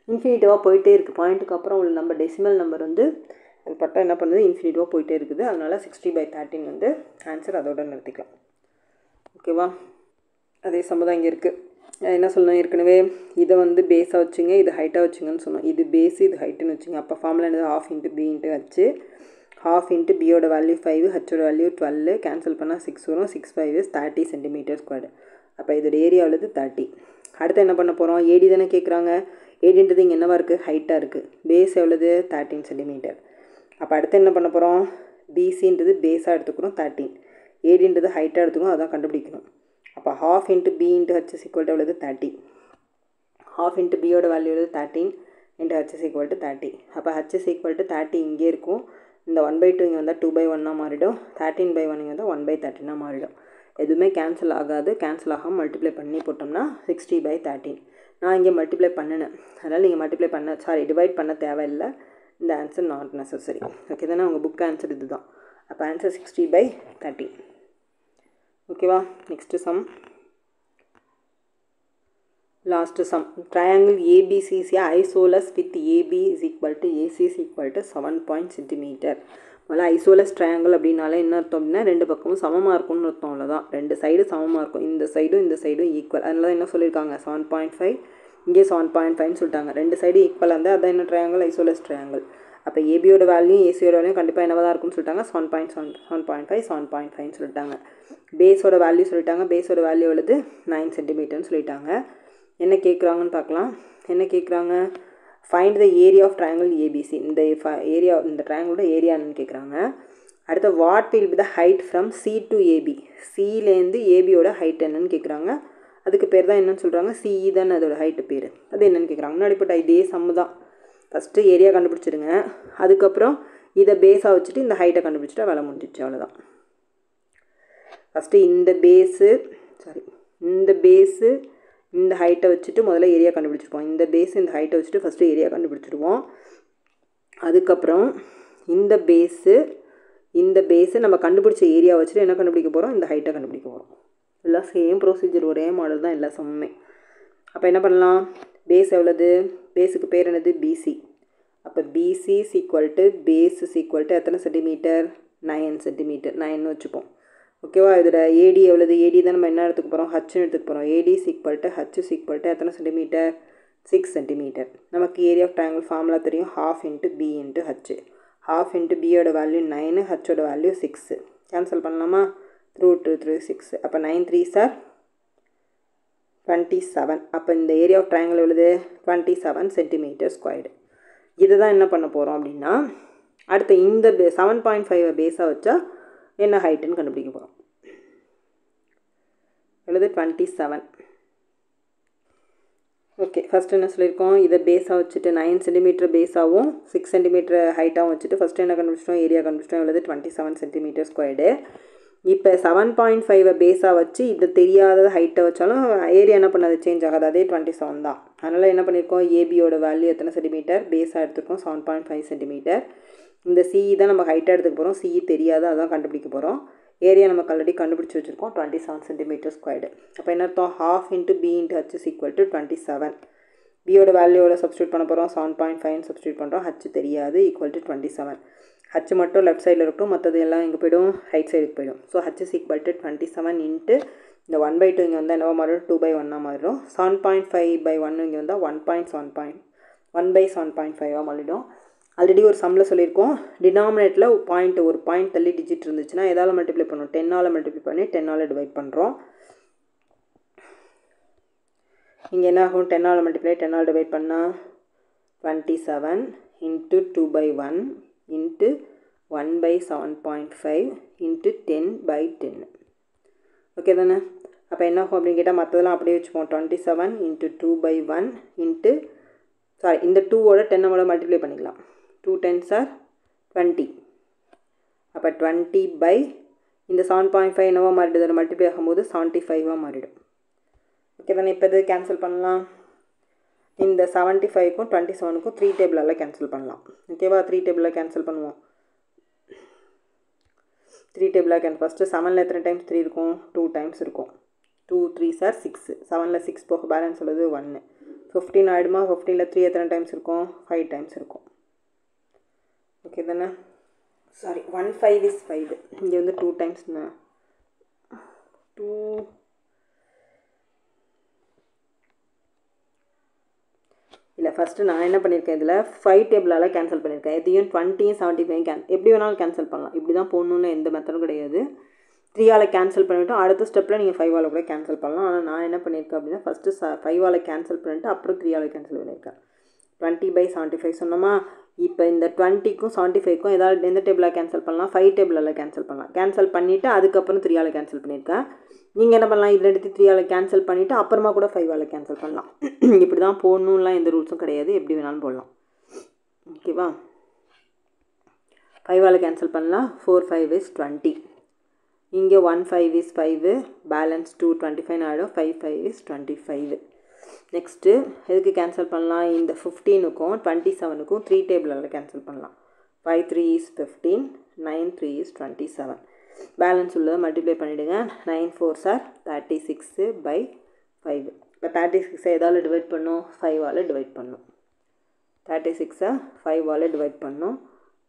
இன்ஃபினிட்டிவாக போயிட்டே இருக்குது. பாயிண்ட்டுக்கு அப்புறம் உள்ள நம்பர், டெசிமல் நம்பர் வந்து அது பட்டா என்ன பண்ணுது, இன்ஃபினிட்டிவாக போயிட்டே இருக்குது. அதனால் 60/13 வந்து ஆன்சர், அதோட நிறுத்திக்கலாம். ஓகேவா, அதே சம்பளம் இங்கே இருக்குது. என்ன சொல்லணும், ஏற்கனவே இதை வந்து பேஸாக வச்சுங்க, இது ஹைட்டாக வச்சுங்கன்னு சொன்னோம். இது பேஸு, இது ஹைட்டுன்னு வச்சுங்க. அப்போ ஃபார்முலா என்னது, ½ × b × h. ½ × பியோட வேல்யூ 5, ஹச்சோட வேல்யூ 12. கேன்சல் பண்ணால் 6 வரும். 6 5 is 30 சென்டிமீட்டர் ஸ்கொயர்டு. அப்போ இதோட ஏரியா உள்ளது 30. அடுத்து என்ன பண்ண போகிறோம், ஏடி தானே கேட்குறாங்க. ஏடின்றது இங்கே என்னவா இருக்குது, ஹைட்டாக இருக்குது. பேஸ் எவ்வளோது 13 சென்டிமீட்டர். அப்போ அடுத்து என்ன பண்ண போகிறோம், பிசின்றது பேஸாக எடுத்துக்கிறோம் 13, ஏடின்றது ஹைட்டாக எடுத்துக்கணும், அதான் கண்டுபிடிக்கணும். அப்போ ½ × b × h எவ்வளவு 30. ½ × பியோட வேல்யூ 13 × h 30. அப்போ h 30 இங்கே இருக்கும். இந்த 1/2 இங்கே வந்தால் 2/1 மாறிடும். 13/1 இங்கே வந்தால் 1/13 மாறிடும். எதுவுமே கேன்சல் ஆகாது. கேன்சல் ஆகாமல் மல்டிப்ளை பண்ணி போட்டோம்னா 60/13. நான் இங்கே மல்டிப்ளை பண்ணினேன், அதனால் நீங்கள் மல்டிப்ளை டிவைட் பண்ண தேவையில்லை. இந்த ஆன்சர் நாட் நெசசரி. ஓகே தானே, உங்கள் புக் ஆன்சர் இது தான். அப்போ ஆன்சர் 60/13. ஓகேவா, next sum, last sum. Triangle ABCC isosceles with AB is equal to AC is equal to 7 centimetre. முதல்ல ஐசோலஸ் ட்ரையாங்கிள் அப்படின்னாலே என்ன அர்த்தம் அப்படின்னா, ரெண்டு பக்கமும் சமமாக இருக்கும்னு அர்த்தம். அவ்வளோதான், ரெண்டு சைடு சமமாக இருக்கும். இந்த சைடும் ஈக்குவல். அதனால தான் என்ன சொல்லியிருக்காங்க, 7.5, இங்கே 7.5ன்னு சொல்லிட்டாங்க. ரெண்டு சைடு ஈக்குவலாக இருந்தால் அதான் என்ன ட்ரையாங்கிள், ஐசோலஸ் ட்ரையாங்கிள். அப்போ ஏபியோட வேல்யூ ஏசியோட வேல்யூ கண்டிப்பாக என்னவாக தான் இருக்குன்னு சொல்லிட்டாங்க, 7.5 7.5ன்னு சொல்லிட்டாங்க. பேஸோட வேல்யூ சொல்லிட்டாங்க, பேஸோட வேல்யூ உள்ளது 9 சென்டிமீட்டர்னு சொல்லிட்டாங்க. என்ன கேட்குறாங்கன்னு பார்க்கலாம். என்ன கேட்குறாங்க, find the area of triangle ABC. இந்த ஏரியா, இந்த ட்ரையாங்கிளோட ஏரியா என்னன்னு கேட்குறாங்க. அடுத்து what will be the height from C to AB. சிலேருந்து ஏபியோட ஹைட் என்னன்னு கேட்குறாங்க. அதுக்கு பேர் தான் என்னன்னு சொல்கிறாங்க, சிஇ தானே அதோட ஹைட்டு பேர். அது என்னென்னு கேட்குறாங்க. முன்னாடி போட்ட இதே சம்மு தான். ஃபஸ்ட்டு ஏரியா கண்டுபிடிச்சிடுங்க, அதுக்கப்புறம் இதை பேஸாக வச்சுட்டு இந்த ஹைட்டை கண்டுபிடிச்சிட்டா வேலை முடிஞ்சிச்சு, அவ்வளோதான். ஃபஸ்ட்டு இந்த பேஸு இந்த ஹைட்டை வச்சுட்டு முதல்ல ஏரியா கண்டுபிடிச்சிருப்போம். இந்த பேஸு இந்த ஹைட்டை வச்சுட்டு ஃபஸ்ட்டு ஏரியா கண்டுபிடிச்சிடுவோம். அதுக்கப்புறம் இந்த பேஸு நம்ம கண்டுபிடிச்ச ஏரியா வச்சுட்டு என்ன கண்டுபிடிக்க போகிறோம், இந்த ஹைட்டை கண்டுபிடிக்க போகிறோம். எல்லாம் சேம் ப்ரொசீஜர், ஒரே மாடல் தான் எல்லா சம்முமே. அப்போ என்ன பண்ணலாம், பேஸ் எவ்வளவு, பேஸுக்கு பேர் என்னது, பிசி. அப்போ BC is equal to base is equal to எத்தனை சென்டிமீட்டர், 9 சென்டிமீட்டர், 9ன்னு வச்சுப்போம். ஓகேவா, இதோட ஏடி எவ்வளவு, ஏடி தான் நம்ம என்ன எடுத்துக்க போகிறோம், ஹச்னு எடுத்துக்க போகிறோம். AD is equal to H is equal to எத்தனை சென்டிமீட்டர், 6 சென்டிமீட்டர். நமக்கு ஏரியா ஆஃப் ட்ரையாங்கிள் ஃபார்முலா தெரியும், ½ × b × h. ½ × பியோட வேல்யூ 9, ஹச்சோட வேல்யூ 6. கேன்சல் பண்ணலாமா, 2 6. அப்போ 9 3s are 27. அப்போ இந்த ஏரியா ஆஃப் ட்ரையாங்கிள் எவ்வளவு, 27 சென்டிமீட்டர் ஸ்கொயர்டு. இதை தான் என்ன பண்ண போகிறோம் அப்படின்னா, அடுத்து இந்த 7.5 பேஸாக வச்சா என்ன ஹைட்டுன்னு கண்டுபிடிக்க போகிறோம். எவ்வளவு, 27. ஓகே, ஃபஸ்ட்டு என்ன சொல்லியிருக்கோம், இதை பேஸாக வச்சுட்டு 9 சென்டிமீட்டர் பேஸாகவும் 6 சென்டிமீட்டர் ஹைட்டாகவும் வச்சுட்டு ஃபஸ்ட்டு என்ன கண்டுபிடிச்சிட்டோம், ஏரியா கண்டுபிடிச்சிட்டோம். எவ்வளவு 27 சென்டிமீட்டர் ஸ்கொயர்டு. இப்போ 7.5 பேஸாக வச்சு இது தெரியாத ஹைட்டை வச்சாலும் ஏரியா என்ன பண்ணாது, சேஞ்ச் ஆகாது, அதே 27 தான். அதனால் என்ன பண்ணியிருக்கோம், ஏபியோட வேல்யூ எத்தனை சென்டிமீட்டர், பேஸாக எடுத்துருக்கோம் 7.5 சென்டிமீட்டர். இந்த சிஇ தான் நம்ம ஹைட்டாக எடுத்துக்க போகிறோம், சிஇ தெரியாது, அதான் கண்டுபிடிக்க போகிறோம். ஏரியா நமக்கு ஆல்ரெடி கண்டுபிடிச்சி வச்சுருக்கோம் 27 சென்டிமீட்டர் ஸ்கொயர்டு. அப்போ என்ன அர்த்தம், ½ × b × h is equal to 27. பியோட வேல்யூவோட சப்ஸ்டியூட் பண்ண போகிறோம், 7.5 சப்ஸ்டியூட் பண்ணுறோம், h தெரியாது, ஈக்குவல் டு 27. h மட்டும் லெஃப்ட் சைடில் இருக்கட்டும், மற்றது எல்லாம் எங்கே போய்டும், ரைட் சைடுக்கு போய்டும். So h is equal to 27 into இந்த 1/2 இங்கே வந்தால் என்னவா மாறிடும், 2/1 மாறிடும். 7.5/1 இங்கே வந்தால் 1/7.5 மாறிடும். ஆல்ரெடி ஒரு சம்மில் சொல்லியிருக்கோம், டினாமினேட்டில் ஒரு பாயிண்ட் தள்ளி டிஜிட் இருந்துச்சுன்னா எதால் மல்டிப்ளை பண்ணுவோம், 10ஆல் மல்டிப்ளை பண்ணி 10ஆல் டிவைட் பண்ணுறோம். இங்கே என்ன ஆகும், 10ஆல் மல்டிப்ளை 10ஆல் டிவைட் பண்ணால் 27 இன்ட்டு 2/1 இன்ட்டு 1/7.5 இன்ட்டு 10/10. ஓகே தானே. அப்போ என்ன ஆகும் அப்படின்னு கேட்டால் மற்றதெல்லாம் அப்படியே வச்சுப்போம், 27 இன்ட்டு 2/1 இன்ட்டு இந்த 2ஓட 10ஓட மல்டிப்ளை பண்ணிக்கலாம். 2 10s are 20. அப்போ 20 இந்த 7.5 என்னவோ மாறிடுது, அதில் மல்டிப்ளை ஆகும்போது 75 மாறிடும். ஓகே தானே. இப்போ இது கேன்சல் பண்ணலாம். இந்த 75க்கும் 27க்கும் 3 டேபிளால் கேன்சல் பண்ணலாம். ஓகேவா, 3 டேபிளில் கேன்சல் பண்ணுவோம். 3 டேபிளாக கேன்சல். ஃபஸ்ட்டு 7ல் எத்தனை டைம்ஸ் 3 இருக்கும், 2 டைம்ஸ் இருக்கும். 2 3s are 6. 7ல் 6 போக பேலன்ஸ் உள்ளது 1. 15 ஆகிடுமா, 15ல் 3 எத்தனை டைம்ஸ் இருக்கும், 5 டைம்ஸ் இருக்கும். ஓகே தானே. 1 5 is 5. இங்கே வந்து 2 டைம்ஸ்னா 2 இல்லை. ஃபஸ்ட்டு நான் என்ன பண்ணியிருக்கேன், இதில் 5 டேபிளால் கேன்சல் பண்ணியிருக்கேன். எதையும் 20 75 எப்படி வேணாலும் கேன்சல் பண்ணலாம். இப்படி தான் போடணுன்னு எந்த மெத்தடும் கிடையாது. 3ஆல் கேன்சல் பண்ணிவிட்டு அடுத்த ஸ்டெப்பில் நீங்கள் 5ஆல் கூட கேன்சல் பண்ணலாம். ஆனால் நான் என்ன பண்ணியிருக்கேன் அப்படின்னா, ஃபஸ்ட்டு 5ஆல் கேன்சல் பண்ணிவிட்டு அப்புறம் 3ஆல் கேன்சல் பண்ணியிருக்கேன். 20/75 சொன்னோமா. இப்போ இந்த 20க்கும் 75க்கும் ஏதாவது எந்த டேபிளாக கேன்சல் பண்ணலாம், 5 டேபிளால் கேன்சல் பண்ணலாம். கேன்சல் பண்ணிவிட்டு அதுக்கப்புறம் 3ஆல் கேன்சல் பண்ணியிருக்கேன். நீங்கள் என்ன பண்ணலாம், இதில் எடுத்து 3ஆல் கேன்சல் பண்ணிவிட்டு அப்புறமா கூட 5ஆல் கேன்சல் பண்ணலாம். இப்படி தான் போடணும்லாம் எந்த ரூல்ஸும் கிடையாது, எப்படி வேணாலும் போடலாம். ஓகேவா. 5ஆல் கேன்சல் பண்ணலாம். 4 5 is 20. இங்கே 1 5 is 5, பேலன்ஸ் 2 25 ஆகிடும். 5 5 is 25. நெக்ஸ்ட்டு எதுக்கு கேன்சல் பண்ணலாம், இந்த 15க்கும் 27க்கும் 3 டேபிளால் கேன்சல் பண்ணலாம். 5 3 is 15, 9 3 is 27. பேலன்ஸ் உள்ளதை மல்டிப்ளை பண்ணிவிடுங்க. 9 4s are 36/5. இப்போ 36 எதால் டிவைட் பண்ணும், 5ஆல் டிவைட் பண்ணும். 36 5ஆல் டிவைட் பண்ணும்.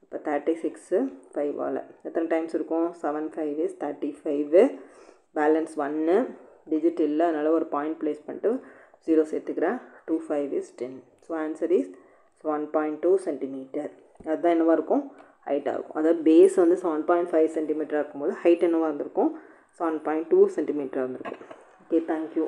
இப்போ 36 5ஆல் எத்தனை டைம்ஸ் இருக்கும், 7 5 is 35. பேலன்ஸ் 1, டிஜிட் இல்லை, அதனால் ஒரு பாயிண்ட் ப்ளேஸ் பண்ணிட்டு 0 சேர்த்துக்கிறேன். 2 5 is 10. So answer is 1.2 centimetre. அதுதான் என்னவாக இருக்கும், ஹைட்டாக இருக்கும். அதாவது பேஸ் வந்து 7.5 சென்டிமீட்டராக இருக்கும்போது ஹைட் என்னவாக இருந்திருக்கும், 7.2 சென்டிமீட்டராக இருந்திருக்கும். Okay, thank you.